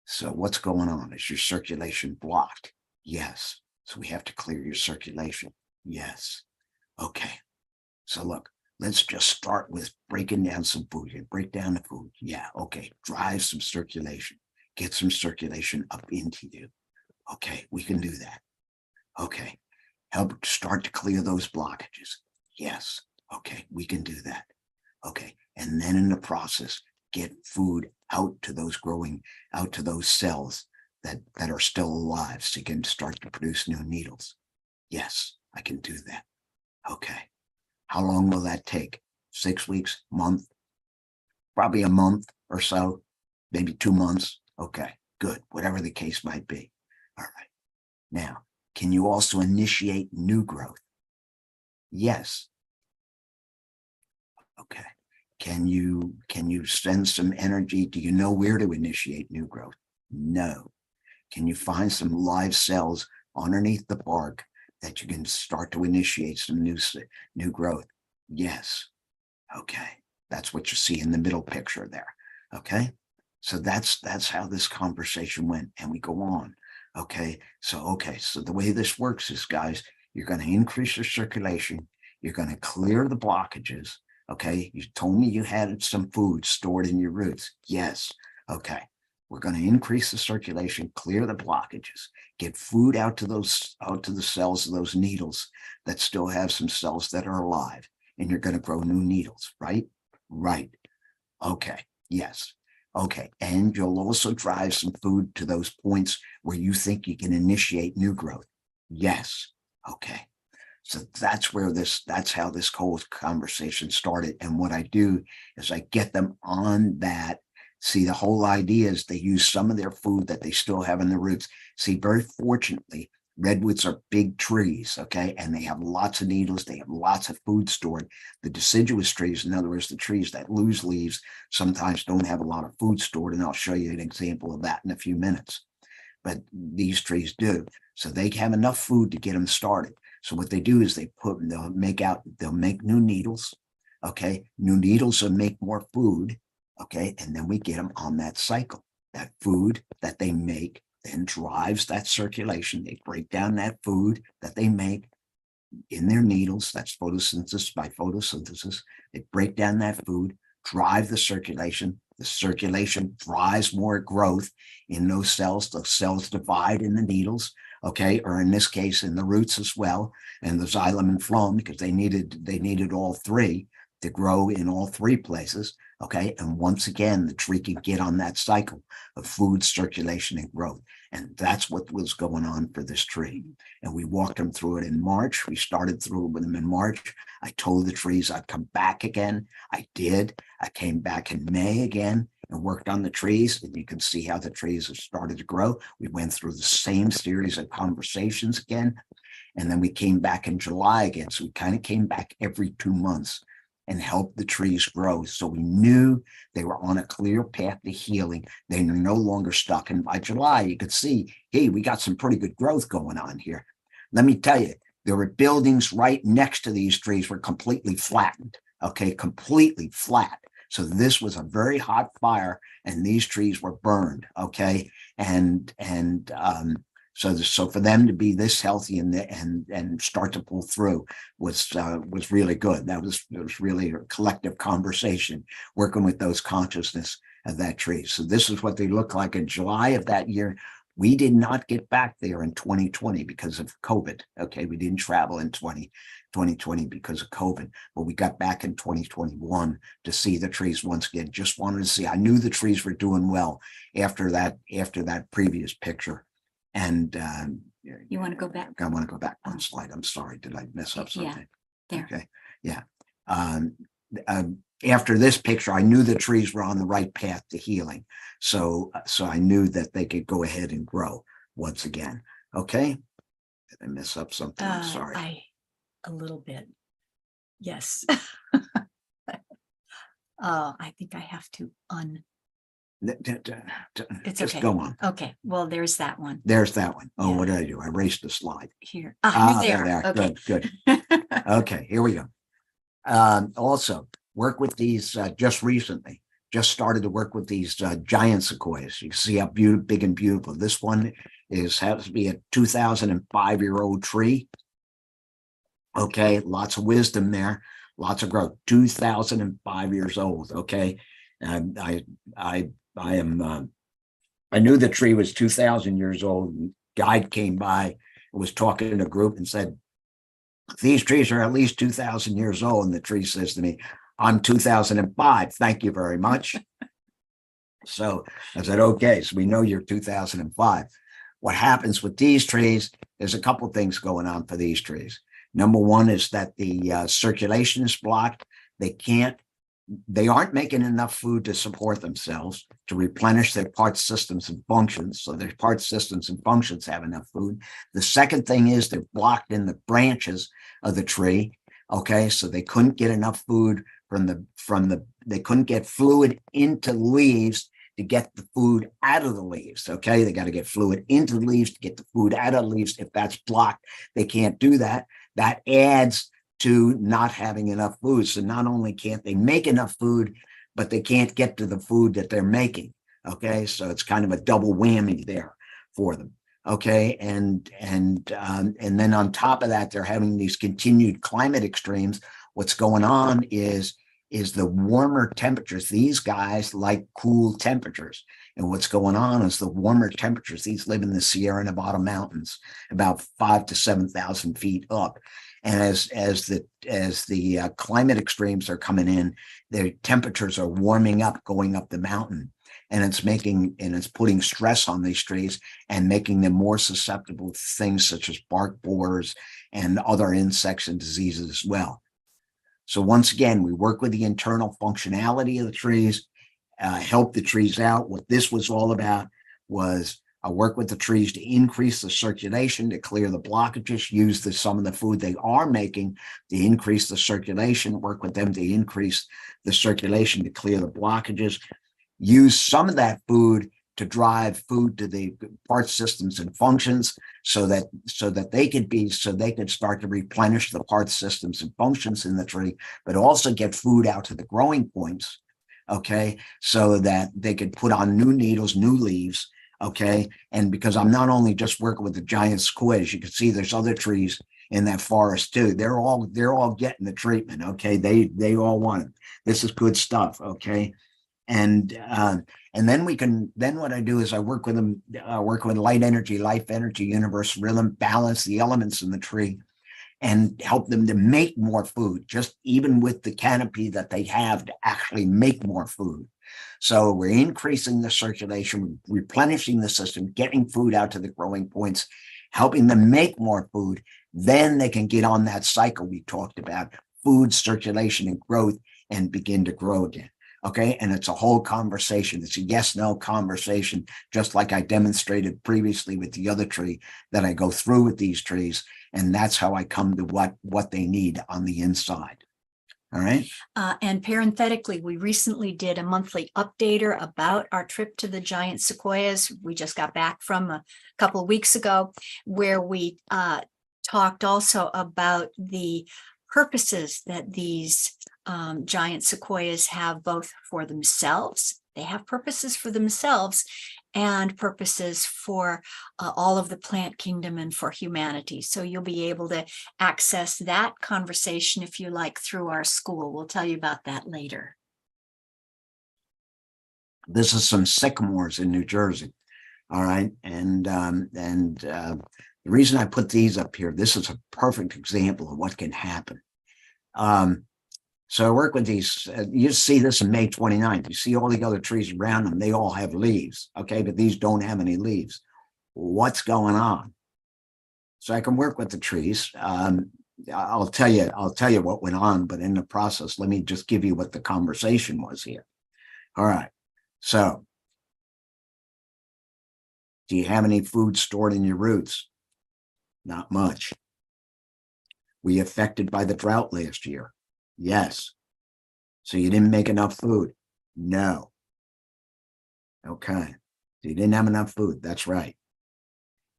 So what's going on? Is your circulation blocked? Yes. So we have to clear your circulation. Yes. Okay. So look, let's just start with breaking down some food here. Break down the food. Yeah. Okay. Drive some circulation. Get some circulation up into you. Okay. We can do that. Okay. Help start to clear those blockages. Yes. Okay. We can do that. Okay. And then in the process, get food out to those cells that are still alive so you can start to produce new needles. Yes, I can do that. Okay. How long will that take? 6 weeks, month? Probably a month or so, maybe 2 months. Okay, good. Whatever the case might be. All right. Now, can you also initiate new growth? Yes. Okay. Can you send some energy? Do you know where to initiate new growth? No. Can you find some live cells underneath the bark that you can start to initiate some new growth? Yes. Okay. That's what you see in the middle picture there. Okay. So that's how this conversation went, and we go on. Okay. So the way this works is, guys, you're going to increase your circulation. You're going to clear the blockages. Okay. You told me you had some food stored in your roots. Yes. Okay. We're going to increase the circulation, clear the blockages, get food out to the cells of those needles that still have some cells that are alive, and you're going to grow new needles, right? Right. Okay. Yes. Okay. And you'll also drive some food to those points where you think you can initiate new growth. Yes. Okay. So that's how this whole conversation started. And what I do is I get them on that. See, the whole idea is they use some of their food that they still have in the roots. See, very fortunately, redwoods are big trees, okay? And they have lots of needles. They have lots of food stored. The deciduous trees, in other words, the trees that lose leaves, sometimes don't have a lot of food stored. And I'll show you an example of that in a few minutes. But these trees do. So they have enough food to get them started. So what they do is they'll make new needles, okay? New needles will make more food, okay? And then we get them on that cycle. That food that they make then drives that circulation. They break down that food that they make in their needles. That's photosynthesis. By photosynthesis, they break down that food, drive the circulation. The circulation drives more growth in those cells. Those cells divide in the needles, okay, or in this case, in the roots as well, and the xylem and phloem, because they needed all three to grow in all three places, okay. And once again, the tree can get on that cycle of food, circulation, and growth. And that's what was going on for this tree. And we walked them through it in March. We started through it with them in March. I told the trees I'd come back again. I did. I came back in May again and worked on the trees. And you can see how the trees have started to grow. We went through the same series of conversations again. And then we came back in July again. So we kind of came back every 2 months and helped the trees grow. So we knew they were on a clear path to healing. They were no longer stuck. And by July, you could see, hey, we got some pretty good growth going on here. Let me tell you, there were buildings right next to these trees were completely flattened, okay, completely flat. So this was a very hot fire and these trees were burned, okay? So for them to be this healthy and start to pull through was really good. It was really a collective conversation working with those consciousness of that tree. So this is what they look like in July of that year. We did not get back there in 2020 because of COVID. Okay, we didn't travel in 2020 because of COVID, but we got back in 2021 to see the trees once again. Just wanted to see. I knew the trees were doing well after that previous picture. And You want to go back? I want to go back one slide. I'm sorry. Did I mess up something? There. Okay. Yeah. After this picture, I knew the trees were on the right path to healing. So I knew that they could go ahead and grow once again. Okay. Did I mess up something? I'm sorry. A little bit. Yes. I think I have to It's Just okay. go on. Okay. Well, there's that one There's that one. Oh, Yeah. what did I do? I erased the slide. here. Ah, You're there they are. Okay. Good. Okay, here we go. Also, work with these just recently. Just started to work with these giant sequoias. You can see how big and beautiful. This one has to be a 2005-year-old tree. Okay, lots of wisdom there, lots of growth. 2005 years old. Okay, and I knew the tree was 2,000 years old. Guide came by and was talking to a group and said, "These trees are at least 2,000 years old." And the tree says to me, "I'm 2005. Thank you very much." So I said, "Okay, so we know you're 2005. What happens with these trees, there's a couple of things going on for these trees. Number one is that the circulation is blocked. They aren't making enough food to support themselves, to replenish their part systems and functions. So their part systems and functions have enough food. The second thing is they're blocked in the branches of the tree. Okay, so they couldn't get enough food they couldn't get fluid into leaves to get the food out of the leaves. Okay, they got to get fluid into the leaves to get the food out of the leaves. If that's blocked, they can't do that. That adds to not having enough food. So not only can't they make enough food, but they can't get to the food that they're making. Okay, so it's kind of a double whammy there for them. Okay, and then on top of that, they're having these continued climate extremes. What's going on is the warmer temperatures. These guys like cool temperatures. And what's going on is the warmer temperatures. These live in the Sierra Nevada mountains, about 5,000 to 7,000 feet up. And as the climate extremes are coming in, their temperatures are warming up, going up the mountain. And it's putting stress on these trees and making them more susceptible to things such as bark borers and other insects and diseases as well. So once again, we work with the internal functionality of the trees, help the trees out. What this was all about was I work with the trees to increase the circulation, to clear the blockages, use some of the food they are making to increase the circulation, work with them to increase the circulation to clear the blockages, use some of that food to drive food to the part systems and functions so that they could start to replenish the part systems and functions in the tree, but also get food out to the growing points, okay, so that they could put on new needles, new leaves, okay. And because I'm not only just working with the giant sequoias, you can see there's other trees in that forest too. They're all getting the treatment, okay. They all want it. This is good stuff, okay. And then what I do is I work with them, work with light energy, life energy, universe rhythm, balance the elements in the tree and help them to make more food, just even with the canopy that they have to actually make more food. So we're increasing the circulation, replenishing the system, getting food out to the growing points, helping them make more food. Then they can get on that cycle we talked about, food circulation and growth, and begin to grow again. Okay, and it's a whole conversation. It's a yes-no conversation, just like I demonstrated previously with the other tree that I go through with these trees. And that's how I come to what they need on the inside. All right. And parenthetically, we recently did a monthly updater about our trip to the giant sequoias. We just got back from a couple of weeks ago, where we talked also about the purposes that these giant sequoias have, both for themselves. They have purposes for themselves and purposes for all of the plant kingdom and for humanity. So you'll be able to access that conversation if you like through our school. We'll tell you about that later. This is some sycamores in New Jersey. All right. The reason I put these up here, this is a perfect example of what can happen. So I work with these, you see this in May 29th. You see all the other trees around them, they all have leaves. Okay. But these don't have any leaves. What's going on? So I can work with the trees. I'll tell you what went on, but in the process, let me just give you what the conversation was here. All right. So do you have any food stored in your roots? Not much. Were you affected by the drought last year? Yes. So you didn't make enough food? No. Okay. So you didn't have enough food. That's right.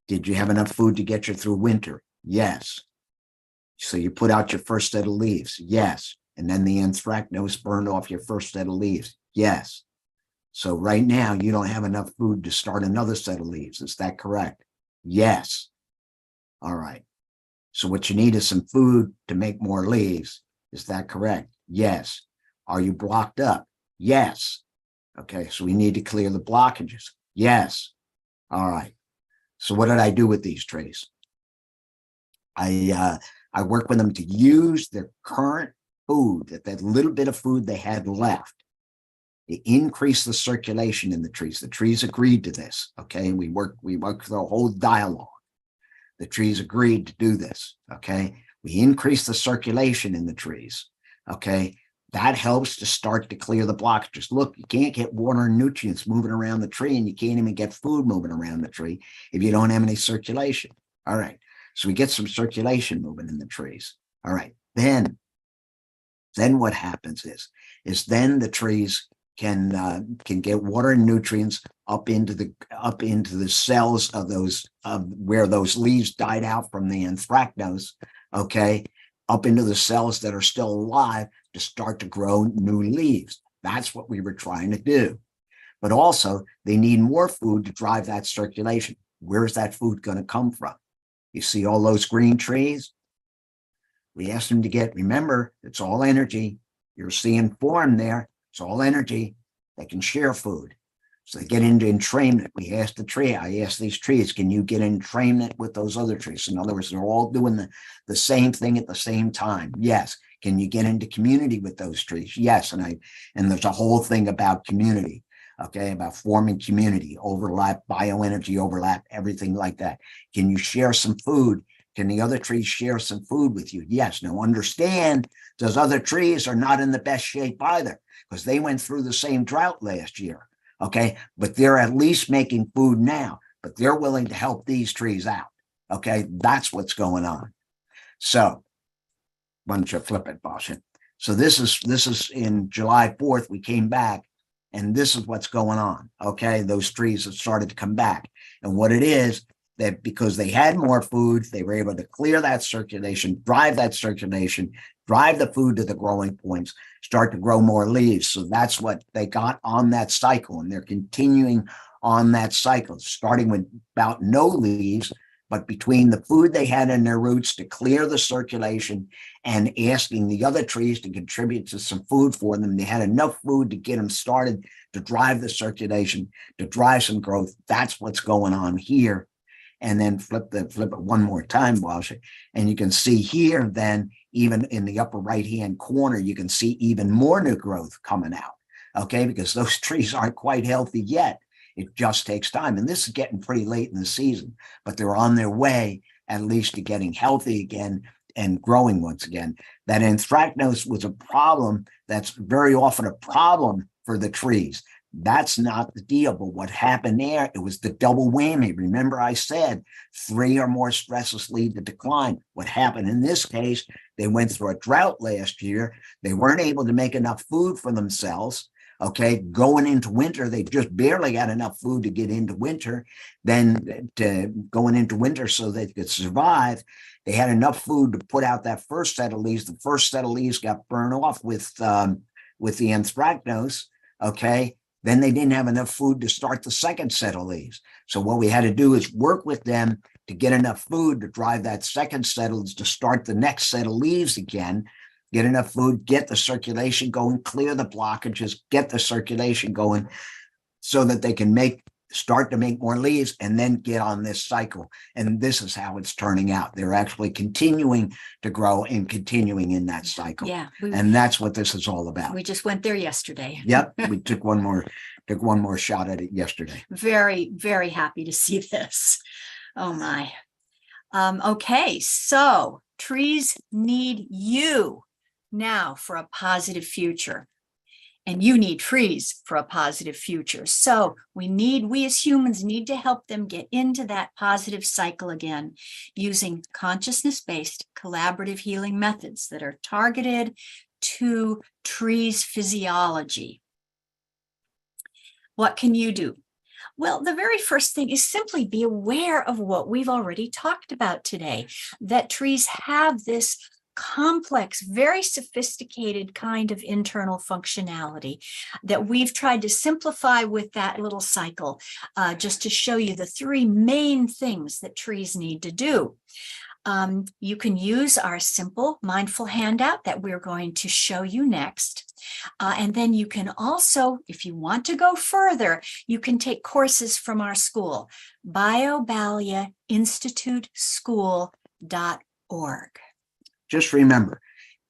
Did you have enough food to get you through winter? Yes. So you put out your first set of leaves? Yes. And then the anthracnose burned off your first set of leaves? Yes. So right now you don't have enough food to start another set of leaves. Is that correct? Yes. All right. So what you need is some food to make more leaves. Is that correct? Yes. Are you blocked up? Yes. Okay. So we need to clear the blockages. Yes. All right. So what did I do with these trees? I work with them to use their current food, that little bit of food they had left, to increase the circulation in the trees. The trees agreed to this. Okay. We worked the whole dialogue. The trees agreed to do this. Okay. We increase the circulation in the trees. Okay. That helps to start to clear the blockages. Look, you can't get water and nutrients moving around the tree, and you can't even get food moving around the tree if you don't have any circulation. All right. So we get some circulation moving in the trees. All right. Then what happens is then the trees can get water and nutrients up into the cells of where those leaves died out from the anthracnose. Okay. Up into the cells that are still alive to start to grow new leaves. That's what we were trying to do. But also, they need more food to drive that circulation. Where's that food going to come from? You see all those green trees? We asked them to remember, it's all energy. You're seeing form there. It's all energy. They can share food. So they get into entrainment. I asked these trees, can you get in entrainment with those other trees? In other words, they're all doing the same thing at the same time. Yes. Can you get into community with those trees? Yes. And there's a whole thing about community, okay, about forming community, overlap, bioenergy overlap, everything like that. Can you share some food? Can the other trees share some food with you? Yes. Now understand, those other trees are not in the best shape either, because they went through the same drought last year. Okay. But they're at least making food now, but they're willing to help these trees out. Okay. That's what's going on. So why don't you flip it, Basia? So this is in July 4th, we came back, and this is what's going on. Okay. Those trees have started to come back. And what it is, that because they had more food, they were able to clear that circulation, drive the food to the growing points, start to grow more leaves. So that's what they got on that cycle. And they're continuing on that cycle, starting with about no leaves, but between the food they had in their roots to clear the circulation and asking the other trees to contribute to some food for them, they had enough food to get them started to drive the circulation, to drive some growth. That's what's going on here. And then flip it one more time, Basia, and you can see here, then even in the upper right-hand corner, you can see even more new growth coming out, okay, because those trees aren't quite healthy yet. It just takes time. And this is getting pretty late in the season, but they're on their way at least to getting healthy again and growing once again. That anthracnose was a problem. That's very often a problem for the trees. That's not the deal. But what happened there, it was the double whammy. Remember, I said 3 or more stresses lead to decline. What happened in this case, they went through a drought last year. They weren't able to make enough food for themselves. Okay, going into winter, they just barely got enough food to get into winter. Then going into winter so they could survive, they had enough food to put out that first set of leaves. The first set of leaves got burned off with the anthracnose. Okay. Then they didn't have enough food to start the second set of leaves. So what we had to do is work with them to get enough food to drive that second set of leaves, to start the next set of leaves again, get enough food, get the circulation going, clear the blockages, get the circulation going so that they can make start to make more leaves, and then get on this cycle. And this is how it's turning out. They're actually continuing to grow and continuing in that cycle. Yeah. And that's what this is all about. We just went there yesterday. Yep. We took one more shot at it yesterday. Very, very happy to see this. Oh my. Okay, so trees need you now for a positive future. And you need trees for a positive future. So we as humans need to help them get into that positive cycle again using consciousness-based collaborative healing methods that are targeted to trees' physiology. What can you do? Well, the very first thing is simply be aware of what we've already talked about today, that trees have this complex, very sophisticated kind of internal functionality that we've tried to simplify with that little cycle, just to show you the three main things that trees need to do. You can use our simple mindful handout that we're going to show you next. And then you can also, if you want to go further, you can take courses from our school, BioBaliaInstituteSchool.org. Just remember,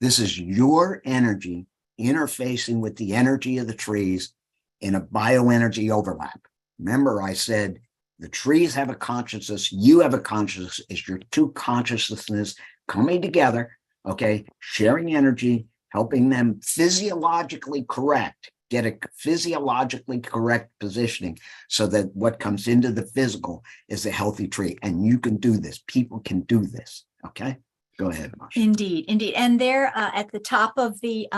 this is your energy interfacing with the energy of the trees in a bioenergy overlap. Remember, I said the trees have a consciousness, you have a consciousness. It's your two consciousnesses coming together, okay, sharing energy, helping them physiologically correct, get a physiologically correct positioning so that what comes into the physical is a healthy tree. And you can do this. People can do this, okay? Go ahead, Masha. Indeed, indeed. And there at the top of the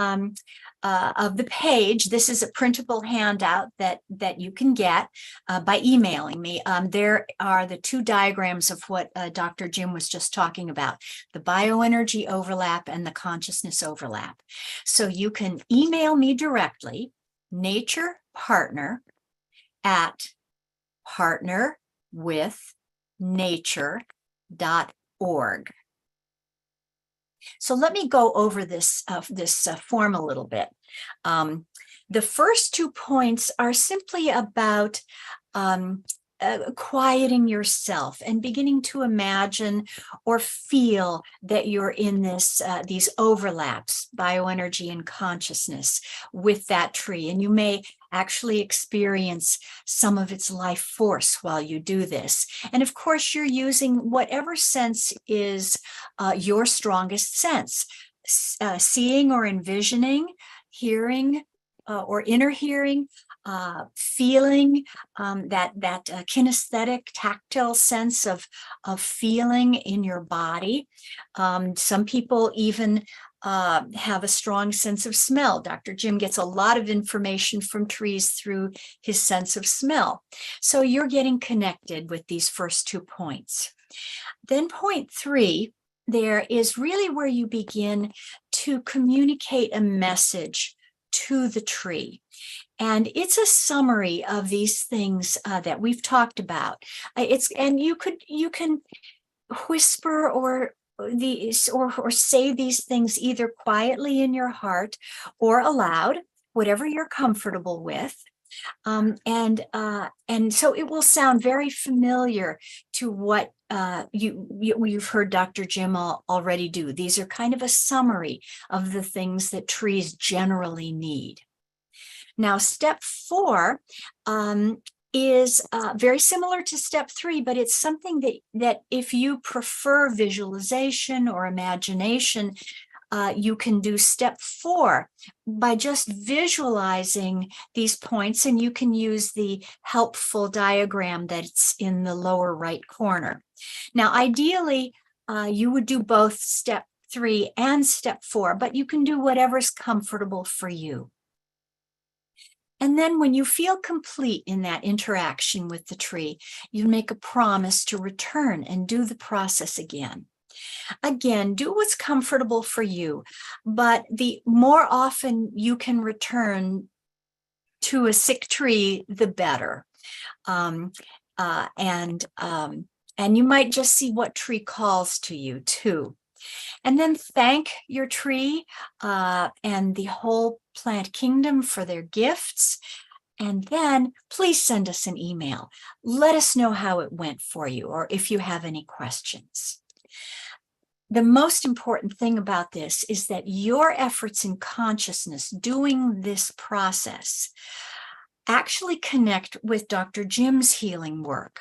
page, this is a printable handout that you can get by emailing me. There are the two diagrams of what Dr. Jim was just talking about, the bioenergy overlap and the consciousness overlap. So you can email me directly, naturepartner@partnerwithnature.org. So let me go over this form a little bit. The first 2 points are simply about quieting yourself and beginning to imagine or feel that you're in these overlaps, bioenergy and consciousness, with that tree. And you may actually experience some of its life force while you do this. And of course, you're using whatever sense is your strongest sense, seeing or envisioning, hearing or inner hearing, feeling, that kinesthetic, tactile sense of feeling in your body. Some people even have a strong sense of smell. Dr. Jim gets a lot of information from trees through his sense of smell. So you're getting connected with these first 2 points. Then point 3, there is really where you begin to communicate a message to the tree. And it's a summary of these things that we've talked about. And you can whisper or say these things either quietly in your heart or aloud, whatever you're comfortable with. And so it will sound very familiar to what you've heard Dr. Jim already do. These are kind of a summary of the things that trees generally need. Now, step 4 is very similar to step 3, but it's something that if you prefer visualization or imagination, you can do step 4 by just visualizing these points, and you can use the helpful diagram that's in the lower right corner. Now, ideally, you would do both step 3 and step 4, but you can do whatever's comfortable for you. And then when you feel complete in that interaction with the tree, you make a promise to return and do the process again. Again, do what's comfortable for you, but the more often you can return to a sick tree, the better. And you might just see what tree calls to you too. And then thank your tree and the whole plant kingdom for their gifts. And then please send us an email. Let us know how it went for you, or if you have any questions. The most important thing about this is that your efforts in consciousness doing this process actually connect with Dr. Jim's healing work.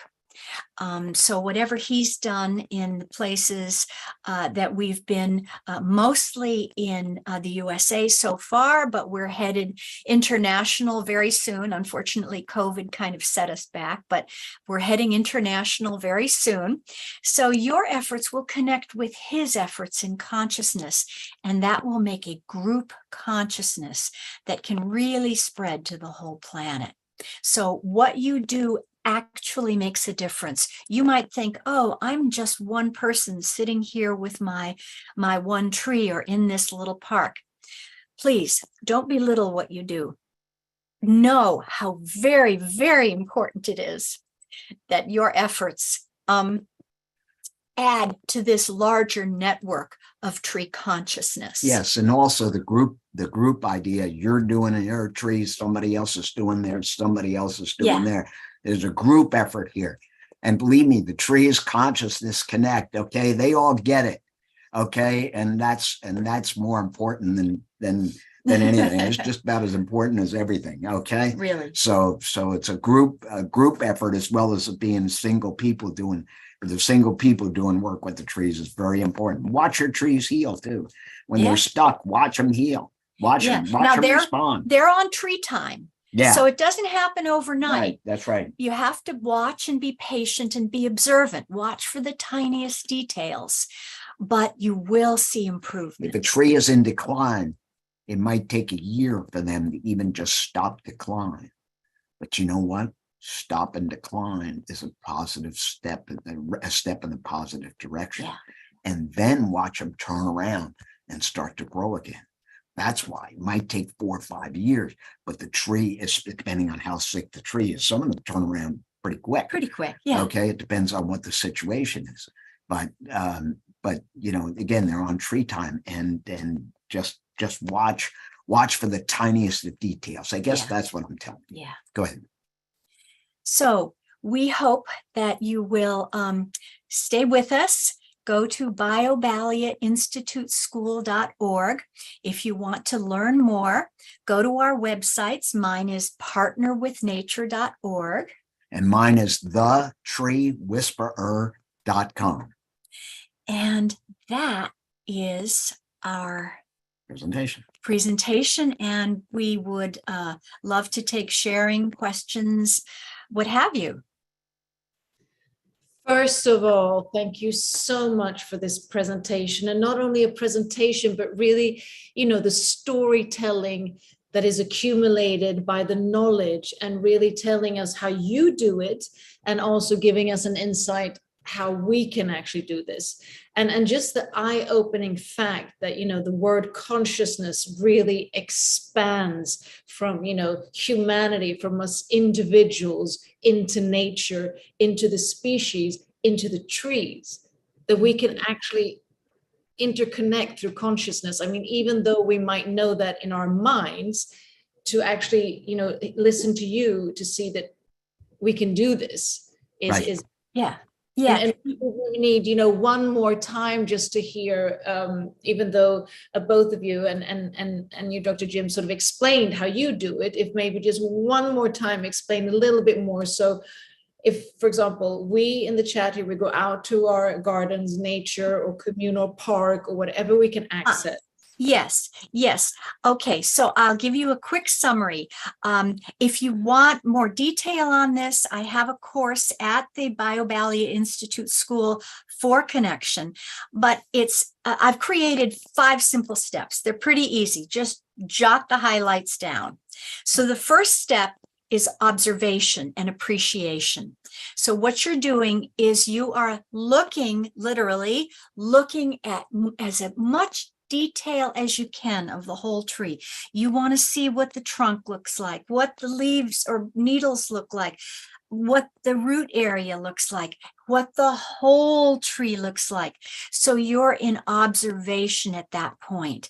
So whatever he's done in the places that we've been, mostly in the USA so far, but we're headed international very soon. Unfortunately, COVID kind of set us back, but we're heading international very soon. So your efforts will connect with his efforts in consciousness, and that will make a group consciousness that can really spread to the whole planet. So what you do actually makes a difference. You might think, oh, I'm just one person sitting here with my one tree or in this little park. Please don't belittle what you do. Know how very, very important it is that your efforts add to this larger network of tree consciousness. Yes, and also the group idea, you're doing in your trees, somebody else is doing theirs, somebody else is doing there. There's a group effort here. And believe me, the trees consciousness connect. Okay. They all get it. Okay. And that's more important than anything. It's just about as important as everything. Okay. Really. So it's a group effort, as well as it being single people doing work with the trees is very important. Watch your trees heal too. When they're stuck, watch them heal. Watch them respond. They're on tree time. Yeah. So it doesn't happen overnight. Right, that's right. You have to watch and be patient and be observant. Watch for the tiniest details, but you will see improvement. If a tree is in decline, it might take a year for them to even just stop decline. But you know what? Stop and decline is a positive step, a step in the positive direction. Yeah. And then watch them turn around and start to grow again. That's why it might take 4 or 5 years, but the tree is, depending on how sick the tree is, some of them turn around pretty quick. Pretty quick, yeah. Okay, it depends on what the situation is. But you know, again, they're on tree time, and just watch for the tiniest of details. I guess that's what I'm telling you. Yeah. Go ahead. So we hope that you will stay with us. Go to biobaliainstituteschool.org. If you want to learn more, go to our websites. Mine is partnerwithnature.org. And mine is thetreewhisperer.com. And that is our presentation. And we would love to take sharing, questions, what have you. First of all, thank you so much for this presentation, and not only a presentation, but really, you know, the storytelling that is accumulated by the knowledge, and really telling us how you do it, and also giving us an insight how we can actually do this. And just the eye-opening fact that, you know, the word consciousness really expands from, you know, humanity, from us individuals into nature, into the species, into the trees, that we can actually interconnect through consciousness. I mean, even though we might know that in our minds, to actually, you know, listen to you to see that we can do this is yeah. Yeah. And we need, you know, one more time just to hear, even though both of you and you, Dr. Jim, sort of explained how you do it, if maybe just one more time explain a little bit more. So if, for example, we in the chat here, we go out to our gardens, nature or communal park or whatever we can access. Yes. Okay, so I'll give you a quick summary. If you want more detail on this, I have a course at the BioBalia Institute School for Connection, but it's I've created 5 simple steps. They're pretty easy. Just jot the highlights down. So the first step is observation and appreciation. So what you're doing is you are literally looking at as much detail as you can of the whole tree. You want to see what the trunk looks like, what the leaves or needles look like, what the root area looks like, what the whole tree looks like. So you're in observation at that point.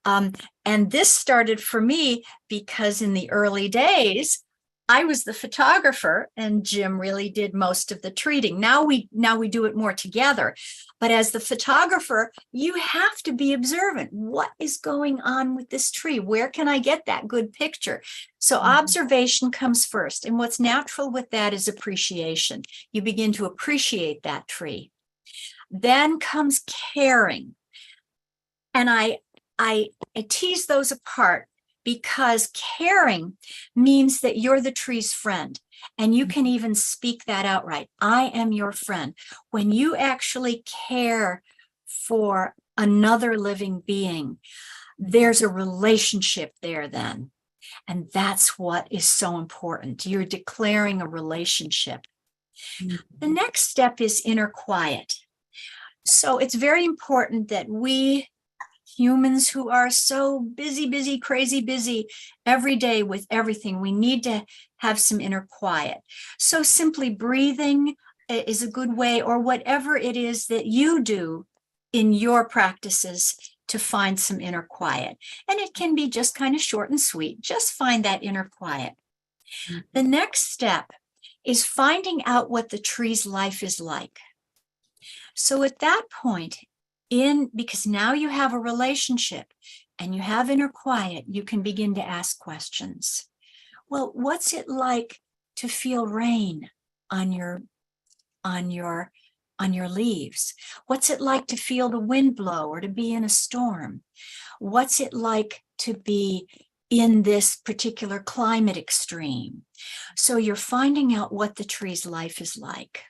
And this started for me because in the early days, I was the photographer and Jim really did most of the treating. Now we do it more together. But as the photographer, you have to be observant. What is going on with this tree? Where can I get that good picture? So observation comes first. And what's natural with that is appreciation. You begin to appreciate that tree. Then comes caring. And I tease those apart because caring means that you're the tree's friend. And you can even speak that outright. I am your friend. When you actually care for another living being, there's a relationship there then. And that's what is so important. You're declaring a relationship. The next step is inner quiet. So it's very important that we humans who are so busy, crazy busy every day with everything, we need to have some inner quiet. So simply breathing is a good way, or whatever it is that you do in your practices to find some inner quiet. And it can be just kind of short and sweet. Just find that inner quiet. The next step is finding out what the tree's life is like. So at that point, because now you have a relationship and you have inner quiet, you can begin to ask questions. Well, what's it like to feel rain on your leaves? What's it like to feel the wind blow or to be in a storm? What's it like to be in this particular climate extreme? So you're finding out what the tree's life is like.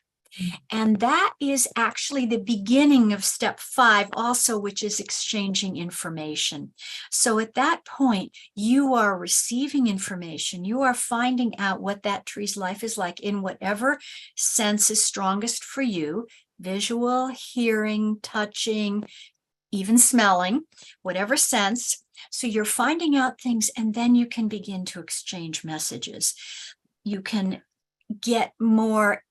And that is actually the beginning of step 5 also, which is exchanging information. So at that point, you are receiving information. You are finding out what that tree's life is like in whatever sense is strongest for you: visual, hearing, touching, even smelling, whatever sense. So you're finding out things, and then you can begin to exchange messages. You can get more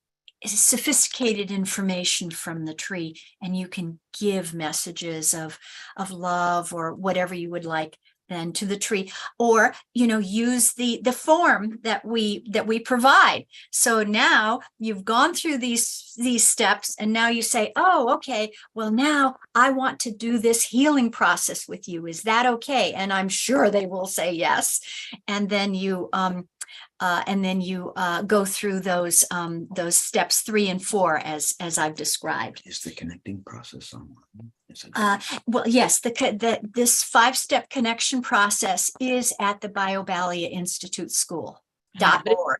sophisticated information from the tree, and you can give messages of love or whatever you would like then to the tree, or use the form that we provide. So now you've gone through these steps, and now you say, oh, okay, well, now I want to do this healing process with you. Is that okay? And I'm sure they will say yes. And then you go through those steps 3 and 4 as I've described. Is the connecting process online? Well, yes, this 5-step connection process is at the Basia Institute School.org.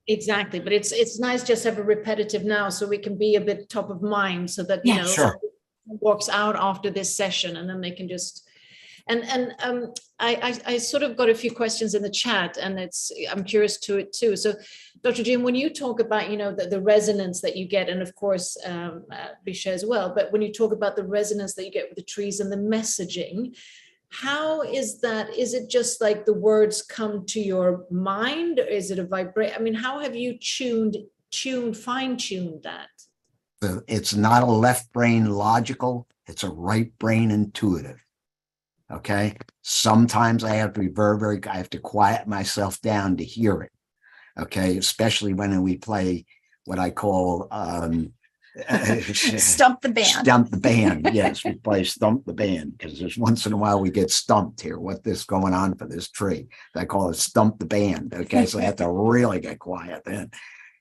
Exactly, but it's nice just to have a repetitive now, so we can be a bit top of mind, so that sure. walks out after this session, and then they can just. I sort of got a few questions in the chat, and I'm curious to it too. So, Dr. Jim, when you talk about the resonance that you get, and of course Basia as well, but when you talk about the resonance that you get with the trees and the messaging, how is that? Is it just like the words come to your mind, or is it a vibrate? I mean, how have you fine-tuned that? It's not a left brain logical, it's a right brain intuitive. Okay. Sometimes I have to be I have to quiet myself down to hear it. Okay. Especially when we play what I call Stump the band. Stump the band. Yes, we play Stump the band, because there's once in a while we get stumped here. What is going on for this tree? I call it Stump the band. Okay. So I have to really get quiet then.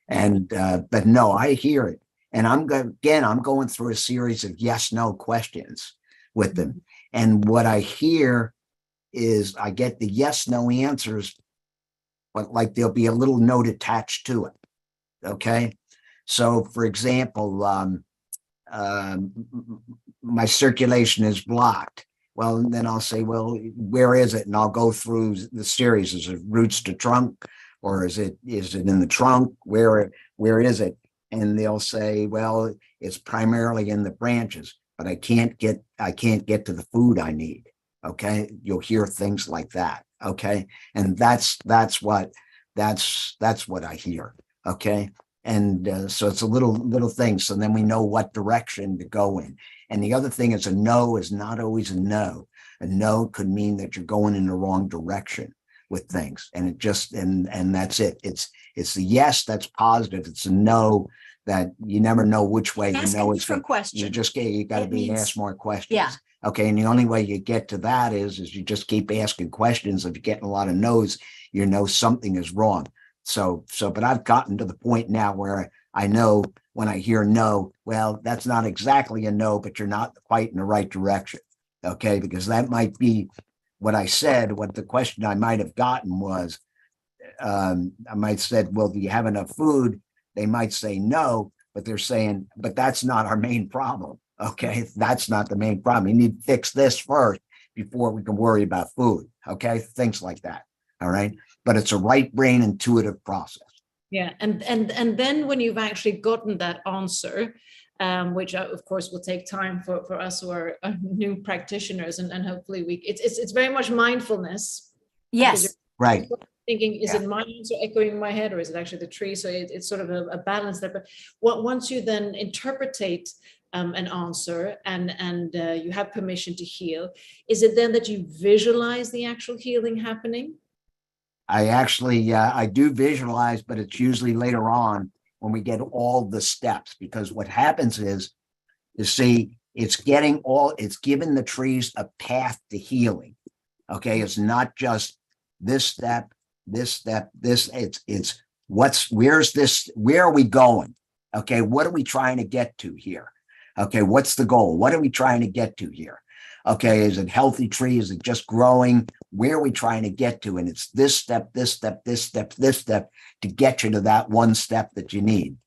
And but no, I hear it. And I'm going through a series of yes/no questions with them. And what I hear is I get the yes/no answers, but like there'll be a little note attached to it. Okay. So for example, my circulation is blocked. Well, and then I'll say, well, where is it? And I'll go through the series. Is it roots to trunk, or is it in the trunk? Where is it? And they'll say, well, it's primarily in the branches, but I can't get to the food I need. Okay. You'll hear things like that. Okay. And that's what I hear. Okay. And so it's a little thing. So then we know what direction to go in. And the other thing is, a no is not always a no. A no could mean that you're going in the wrong direction. with things. And it just, and that's it. It's the yes, that's positive. It's a no that you never know which way, you know, it's for you questions. just get, you got to It be means- asked more questions. Yeah. Okay. And the only way you get to that is you just keep asking questions. If you're getting a lot of no's, you know something is wrong. So, but I've gotten to the point now where I know when I hear no, well, that's not exactly a no, but you're not quite in the right direction. Okay. Because that might be what I said. What the question I might have gotten was, I might said, well, do you have enough food? They might say no, but they're saying, but that's not our main problem. Okay. That's not the main problem. You need to fix this first before we can worry about food. Okay. Things like that. All right. But it's a right brain intuitive process. Yeah. And then when you've actually gotten that answer, which of course will take time for us who are new practitioners, and hopefully it's very much mindfulness. Yes. Right. Thinking, is it my answer echoing in my head, or is it actually the tree? So it's sort of a balance there. But once you then interpretate an answer and you have permission to heal, is it then that you visualize the actual healing happening? I actually, I do visualize, but it's usually later on when we get all the steps, because what happens is, you see, it's giving the trees a path to healing. Okay. It's not just this step, it's where are we going? Okay. What are we trying to get to here? Okay. What's the goal? What are we trying to get to here? Okay. Is it healthy tree? Is it just growing? Where are we trying to get to? And it's this step to get you to that one step that you need.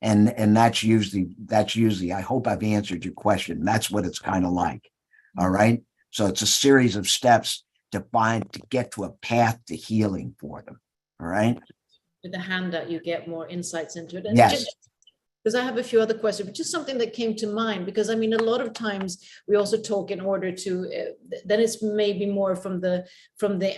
And that's usually, I hope I've answered your question. That's what it's kind of like. All right. So it's a series of steps to get to a path to healing for them. All right. With the handout, you get more insights into it. And yes. Because I have a few other questions, but just something that came to mind, because I mean, a lot of times we also talk in order to, then it's maybe more from the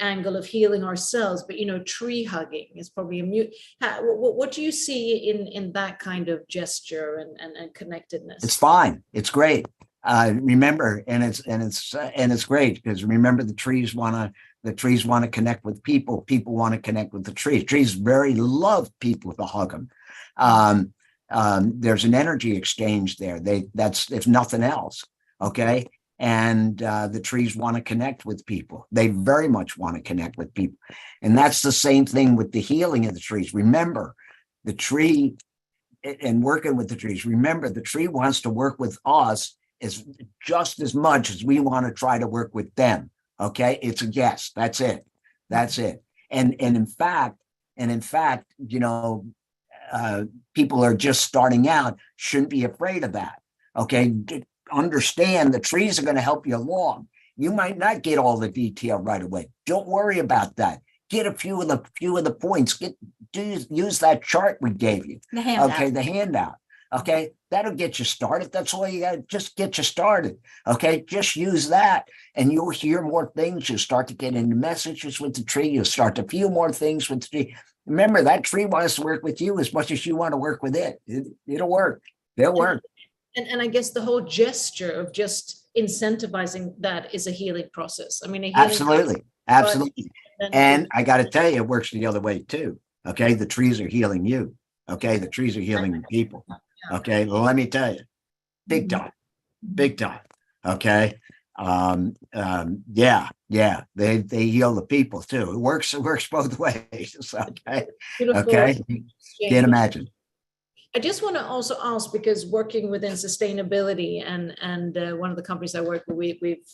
angle of healing ourselves, but, you know, tree hugging is probably what do you see in that kind of gesture and connectedness? It's fine. It's great. Remember, and it's great because remember the trees want to connect with people. People want to connect with the trees. Trees very love people to hug them. There's an energy exchange there. That's if nothing else. Okay. And the trees want to connect with people. They very much want to connect with people. And that's the same thing with the healing of the trees. Remember, the tree and working with the trees. Remember, the tree wants to work with us just as much as we want to try to work with them. Okay. It's a yes. That's it. That's it. And in fact, you know, people are just starting out, shouldn't be afraid of that. Okay. Understand the trees are going to help you along. You might not get all the detail right away. Don't worry about that. Get a few of the points. Use that chart we gave you. The handout. Okay. The handout. Okay. That'll get you started. That's all you got to just get you started. Okay. Just use that and you'll hear more things. You'll start to get into messages with the tree. You'll start to feel more things with the tree. Remember, that tree wants to work with you as much as you want to work with it. It'll work. They'll work. And I guess the whole gesture of just incentivizing that is a healing process. I mean, a healing absolutely. process, Absolutely. And I got to tell you, it works the other way too. Okay. The trees are healing you. Okay. The trees are healing people. Okay. Well, let me tell you, big time. Okay. Yeah. They heal the people too. It works both ways. Okay. Beautiful. Okay. Can't imagine. I just want to also ask, because working within sustainability and one of the companies I work with, we've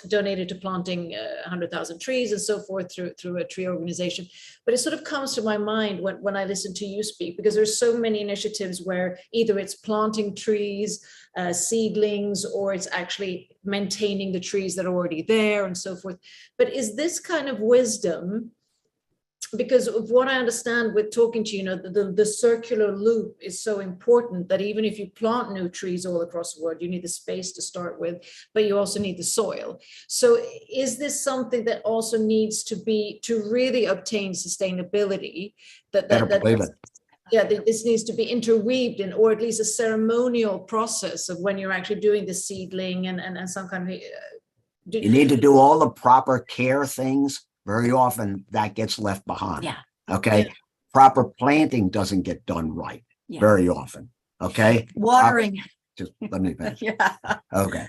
donated to planting 100,000 trees and so forth through a tree organization. But it sort of comes to my mind when I listen to you speak, because there's so many initiatives where either it's planting trees, seedlings, or it's actually maintaining the trees that are already there and so forth. But is this kind of wisdom, because of what I understand with talking to you, the circular loop is so important that even if you plant new trees all across the world, you need the space to start with, but you also need the soil. So is this something that also needs to really obtain sustainability? This needs to be interweaved in, or at least a ceremonial process of when you're actually doing the seedling and some kind of. You need to do all the proper care things very often that gets left behind. Yeah. Okay. Yeah. Proper planting doesn't get done right Yeah. very often. Okay. Watering. Just let me finish. Yeah. Okay.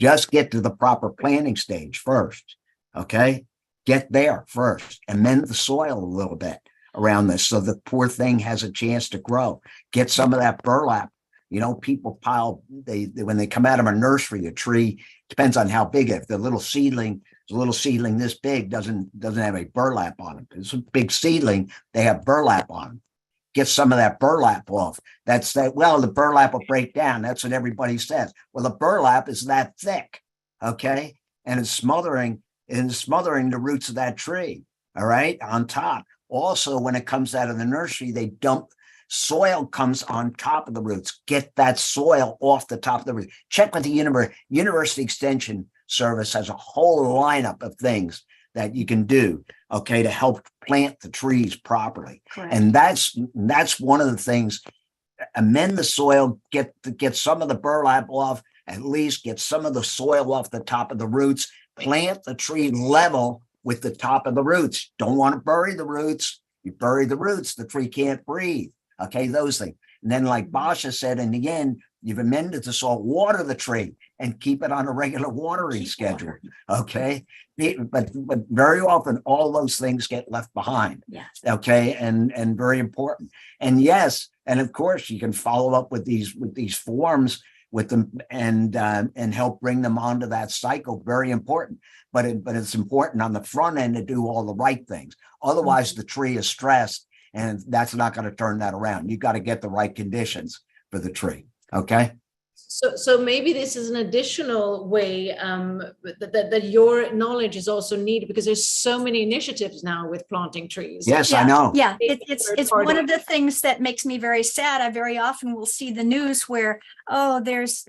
Just get to the proper planting stage first. Okay. Get there first, amend the soil a little bit around this so the poor thing has a chance to grow. Get some of that burlap. You know, people pile, they when they come out of a nursery, a tree, depends on how big. If the little seedling, this big, doesn't have a burlap on it. It's a big seedling, they have burlap on them. Get some of that burlap off. That's that. Well, the burlap will break down. That's what everybody says. Well, the burlap is that thick, okay, and it's smothering the roots of that tree. All right, on top. Also, when it comes out of the nursery, they dump soil comes on top of the roots. Get that soil off the top of the roots. Check with the University Extension Service has a whole lineup of things that you can do, okay, to help plant the trees properly. Correct. And that's one of the things. Amend the soil, get some of the burlap off, at least get some of the soil off the top of the roots. Plant the tree level with the top of the roots. Don't want to bury the roots. You bury the roots, the tree can't breathe. Okay, those things. And then, like Basia said, in the end, you've amended the soil, water the tree and keep it on a regular watering schedule. Okay. But very often all those things get left behind. Yeah. Okay. And very important. And yes, and of course you can follow up with these forms with them and help bring them onto that cycle. Very important. But it's important on the front end to do all the right things. Otherwise, the tree is stressed, and that's not going to turn that around. You've got to get the right conditions for the tree. Okay. So maybe this is an additional way that your knowledge is also needed, because there's so many initiatives now with planting trees. Yes, Yeah, I know. Yeah, it's one of the things that makes me very sad. I very often will see the news where, oh, there's,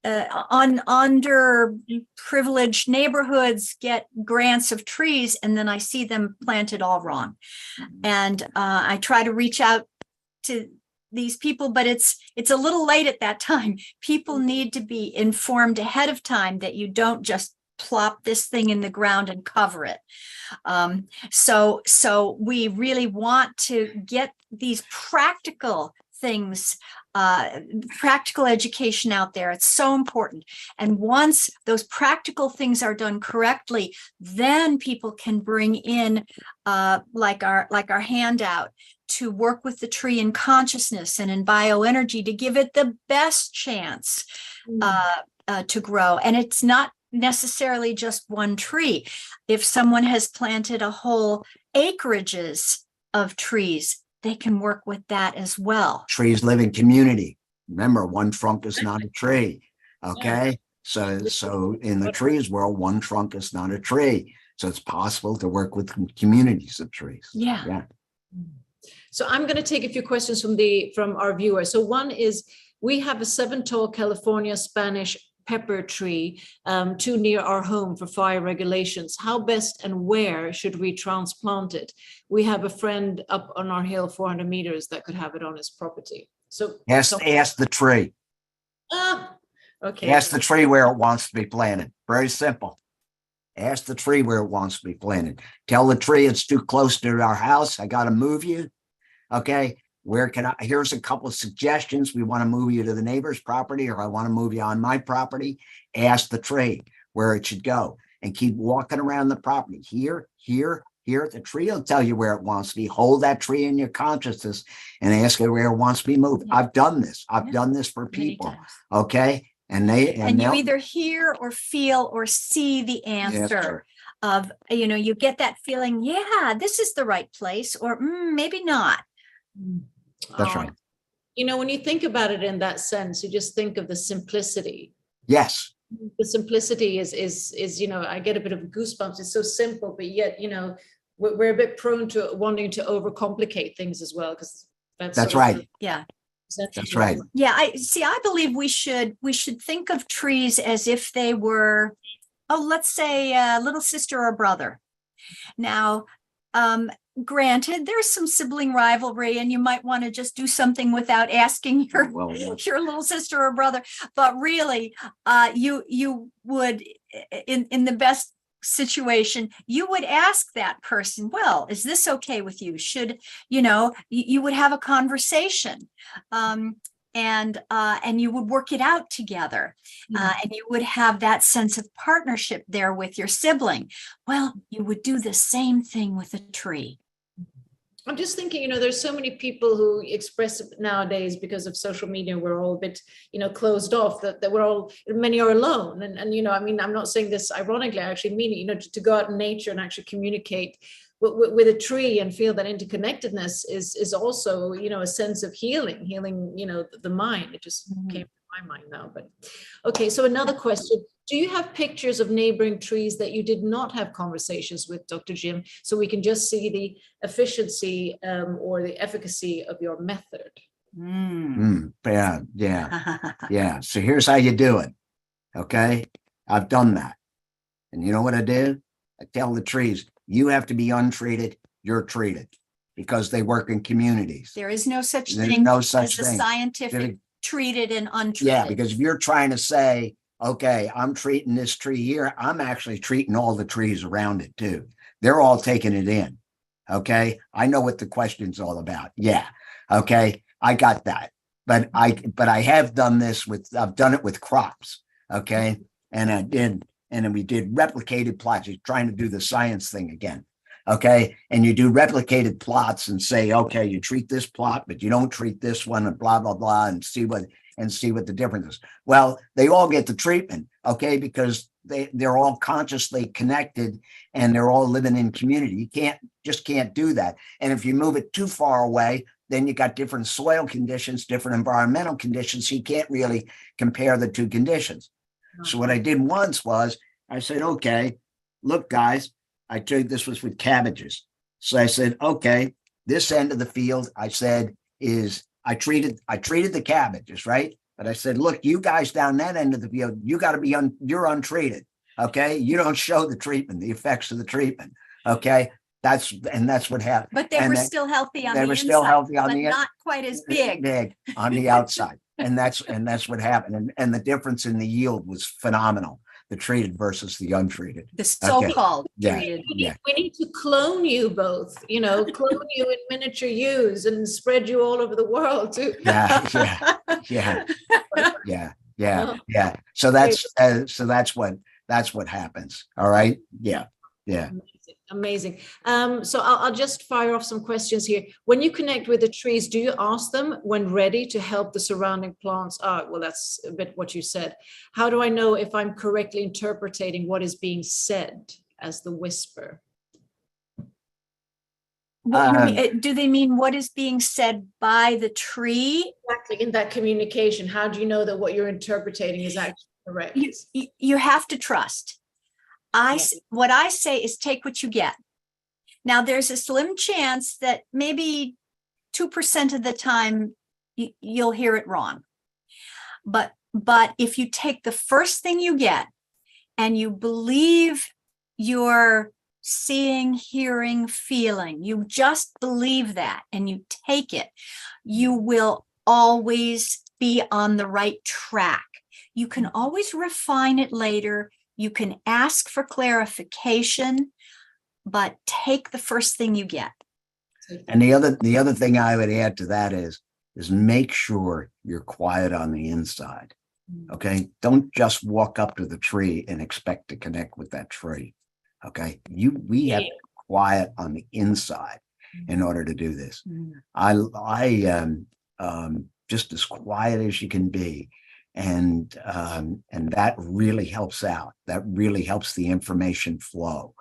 underprivileged neighborhoods get grants of trees, and then I see them planted all wrong. And I try to reach out to these people, but it's a little late at that time. People need to be informed ahead of time that you don't just plop this thing in the ground and cover it. So we really want to get these practical things, practical education out there. It's so important. And once those practical things are done correctly, then people can bring in like our handout, to work with the tree in consciousness and in bioenergy to give it the best chance to grow. And it's not necessarily just one tree. If someone has planted a whole acreages of trees, they can work with that as well. Trees live in community. Remember, one trunk is not a tree. Okay. So in the trees world, one trunk is not a tree. So it's possible to work with communities of trees. Yeah. So I'm going to take a few questions from our viewers. So one is, we have a 7-tall California Spanish pepper tree too near our home for fire regulations. How best and where should we transplant it? We have a friend up on our hill 400 meters that could have it on his property. So ask the tree. Okay. Ask the tree where it wants to be planted. Very simple. Ask the tree where it wants to be planted. Tell the tree it's too close to our house. I got to move you. Okay. Here's a couple of suggestions. We want to move you to the neighbor's property, or I want to move you on my property. Ask the tree where it should go and keep walking around the property. Here. The tree will tell you where it wants to be. Hold that tree in your consciousness and ask it where it wants to be moved. Yeah. I've done this. I've done this for people. Okay. And you either hear or feel or see the answer of, you get that feeling, yeah, this is the right place, or maybe not. That's right. When you think about it in that sense, you just think of the simplicity. Yes. The simplicity is I get a bit of goosebumps. It's so simple, but yet, we're a bit prone to wanting to overcomplicate things as well, because that's right. Yeah. That's right. Yeah, I believe we should think of trees as if they were, let's say a little sister or brother. Now, granted, there's some sibling rivalry, and you might want to just do something without asking your little sister or brother. But really, you would, in the best situation, you would ask that person, well, is this okay with you? Should, you would have a conversation. And you would work it out together, and you would have that sense of partnership there with your sibling. Well, you would do the same thing with a tree. I'm just thinking, there's so many people who express nowadays because of social media, we're all a bit, closed off, that many are alone. And I mean, I'm not saying this ironically, I actually mean it, to go out in nature and actually communicate with a tree and feel that interconnectedness is also, a sense of healing, the mind. It just came to my mind now. But okay, so another question. Do you have pictures of neighboring trees that you did not have conversations with, Dr. Jim, so we can just see the efficiency or the efficacy of your method? Yeah. So here's how you do it. Okay. I've done that. And you know what I do? I tell the trees, you have to be untreated, you're treated, because they work in communities. There is no such thing as a scientific treated and untreated. Yeah, because if you're trying to say, okay, I'm treating this tree here, I'm actually treating all the trees around it too. They're all taking it in. Okay. I know what the question's all about. Yeah. Okay. I got that. But I have done this I've done it with crops. Okay. And then we did replicated plots. You're trying to do the science thing again. Okay. And you do replicated plots and say, okay, you treat this plot, but you don't treat this one, and blah, blah, blah, and see what the difference is. Well, they all get the treatment, okay, because they're all consciously connected and they're all living in community. You can't do that. And if you move it too far away, then you got different soil conditions, different environmental conditions. So you can't really compare the two conditions. So what I did once was I said, okay, look, guys, this was with cabbages. So I said, okay, this end of the field, I said, I treated the cabbages, right? But I said, look, you guys down that end of the field, you got to be you're untreated. Okay. You don't show the treatment, the effects of the treatment. Okay. That's what happened. But they were still healthy on the inside. They were still healthy on the inside. Not quite as big on the outside. And that's what happened. And the difference in the yield was phenomenal. The treated versus the untreated. The so-called treated. We need to clone you both, clone you in miniature ewes and spread you all over the world too. Yeah. So that's what happens. All right. Yeah. Amazing. So I'll just fire off some questions here. When you connect with the trees, do you ask them when ready to help the surrounding plants out? Well, that's a bit what you said. How do I know if I'm correctly interpreting what is being said as the whisper? Do they mean what is being said by the tree? Exactly, in that communication. How do you know that what you're interpreting is actually correct? You have to trust. What I say is take what you get. Now, there's a slim chance that maybe 2% of the time you'll hear it wrong. But if you take the first thing you get and you believe you're seeing, hearing, feeling, you just believe that and you take it, you will always be on the right track. You can always refine it later. You can ask for clarification, but take the first thing you get. And the other thing I would add to that is make sure you're quiet on the inside. Okay. Don't just walk up to the tree and expect to connect with that tree. Okay. We have to be quiet on the inside in order to do this. I just as quiet as you can be. And that really helps out. That really helps the information flow.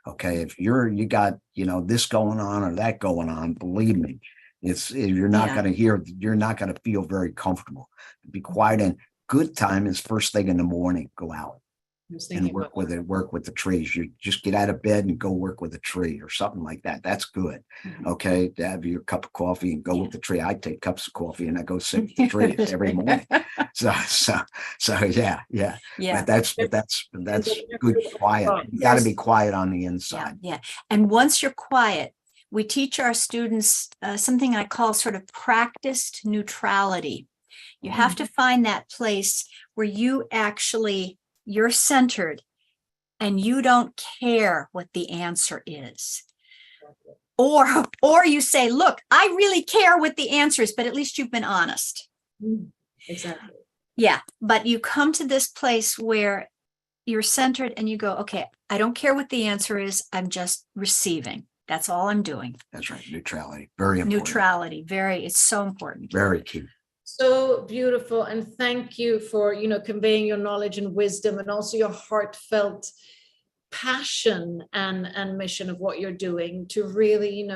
Okay. If you got, this going on or that going on, believe me, you're not going to feel very comfortable. Be quiet, and good time is first thing in the morning. Go out and work with the trees. You just get out of bed and go work with a tree or something like that. That's good. Okay. To have your cup of coffee and go with the tree. I take cups of coffee and I go sit with the trees every morning. So yeah. But that's good quiet. You got to be quiet on the inside. Yeah. And once you're quiet, we teach our students something I call sort of practiced neutrality. You have to find that place where you're centered and you don't care what the answer is. Or you say, look, I really care what the answer is, but at least you've been honest. Exactly. Yeah, but you come to this place where you're centered and you go, okay, I don't care what the answer is. I'm just receiving. That's all I'm doing. That's right. Neutrality. Very important. Neutrality. It's so important. Very key. So beautiful. And thank you for, conveying your knowledge and wisdom, and also your heartfelt passion and mission of what you're doing to really,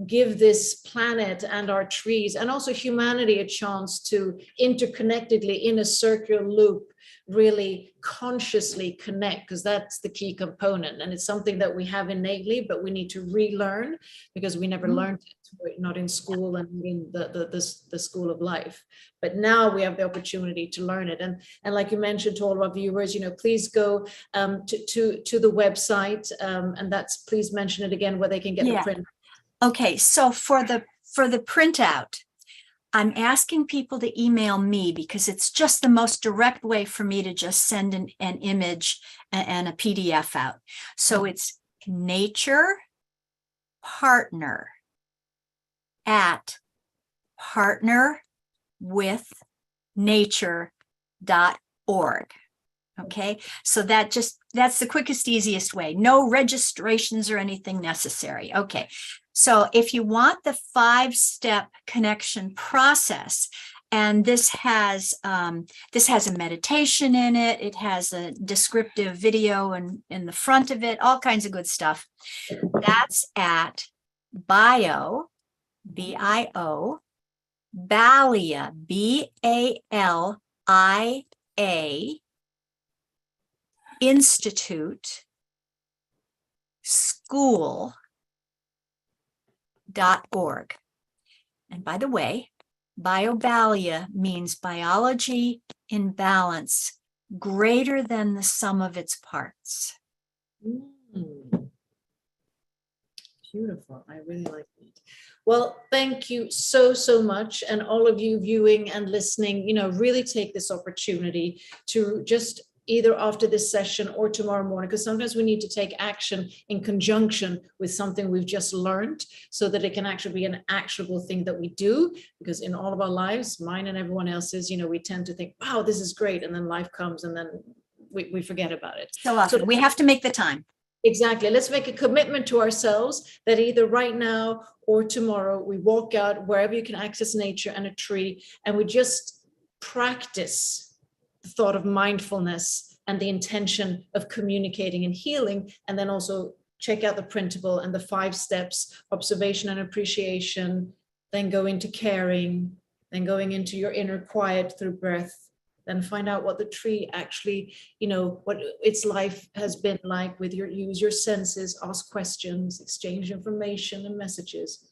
give this planet and our trees and also humanity a chance to interconnectedly, in a circular loop, really consciously connect, because that's the key component. And it's something that we have innately, but we need to relearn because we never learned it, not in school and in the school of life. But now we have the opportunity to learn it. And like you mentioned to all of our viewers, please go to the website, and please mention it again where they can get the print. Okay, so for the printout, I'm asking people to email me because it's just the most direct way for me to just send an image and a PDF out. So it's Nature Partner at partnerwithnature.org. Okay, so that's the quickest, easiest way. No registrations or anything necessary. Okay, so if you want the 5-step connection process, and this has a meditation in it, it has a descriptive video in the front of it, all kinds of good stuff. That's at Basia, Balia, Institute School.org. And by the way, BioBalia means biology in balance, greater than the sum of its parts. Beautiful. I really like it. Well, thank you so much. And all of you viewing and listening, really take this opportunity to just either after this session or tomorrow morning, because sometimes we need to take action in conjunction with something we've just learned so that it can actually be an actionable thing that we do. Because in all of our lives, mine and everyone else's, we tend to think, wow, this is great. And then life comes and then we forget about it. So often we have to make the time. Exactly. Let's make a commitment to ourselves that either right now or tomorrow we walk out wherever you can access nature and a tree, and we just practice the thought of mindfulness and the intention of communicating and healing, and then also check out the printable and the 5 steps: observation and appreciation, then go into caring, then going into your inner quiet through breath, then find out what the tree actually, what its life has been like with use your senses, ask questions, exchange information and messages.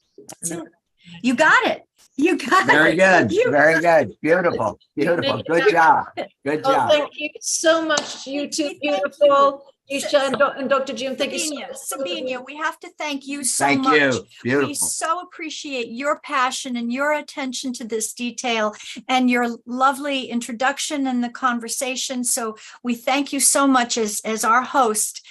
You got it. You got Very it. good. Very good. Beautiful. Beautiful. Good job. Good job. Thank you so much, you two. Beautiful. Isha and Dr. Jim, thank you so much. Sabina, we have to thank you so Thank much. you. Beautiful. We so appreciate your passion and your attention to this detail and your lovely introduction and the conversation. So we thank you so much as our host.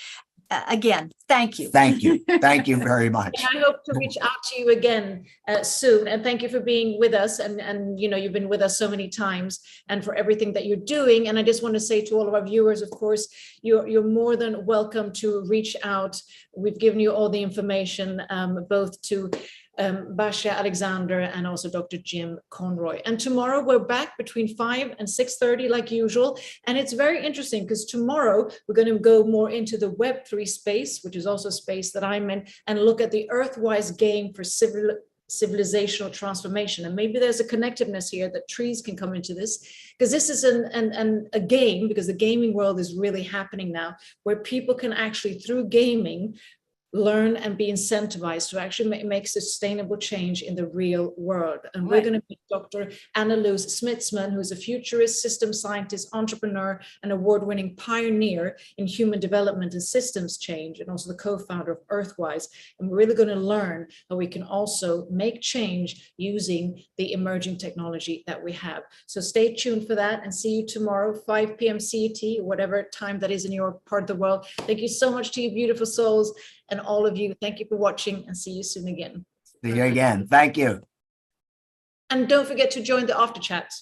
Again, thank you. Thank you. Thank you very much. And I hope to reach out to you again soon. And thank you for being with us. And you've been with us so many times, and for everything that you're doing. And I just want to say to all of our viewers, of course, you're more than welcome to reach out. We've given you all the information, both to Basia Alexander and also Dr. Jim Conroy. And tomorrow we're back between 5 and 6:30 like usual. And it's very interesting because tomorrow we're going to go more into the Web3 space, which is also a space that I'm in, and look at the Earthwise game for civilizational transformation. And maybe there's a connectiveness here that trees can come into this, because this is a game, because the gaming world is really happening now, where people can actually, through gaming, learn and be incentivized to actually make sustainable change in the real world. And we're Right. going to meet Dr. Anna Luz Smitsman, who's a futurist, system scientist, entrepreneur, and award-winning pioneer in human development and systems change, and also the co-founder of Earthwise. And we're really going to learn how we can also make change using the emerging technology that we have. So stay tuned for that, and see you tomorrow, 5 p.m. CET, whatever time that is in your part of the world. Thank you so much to you beautiful souls. And all of you, thank you for watching, and see you soon again. See you again. Thank you. And don't forget to join the after chat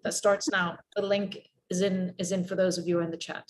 that starts now. The link is in for those of you in the chat.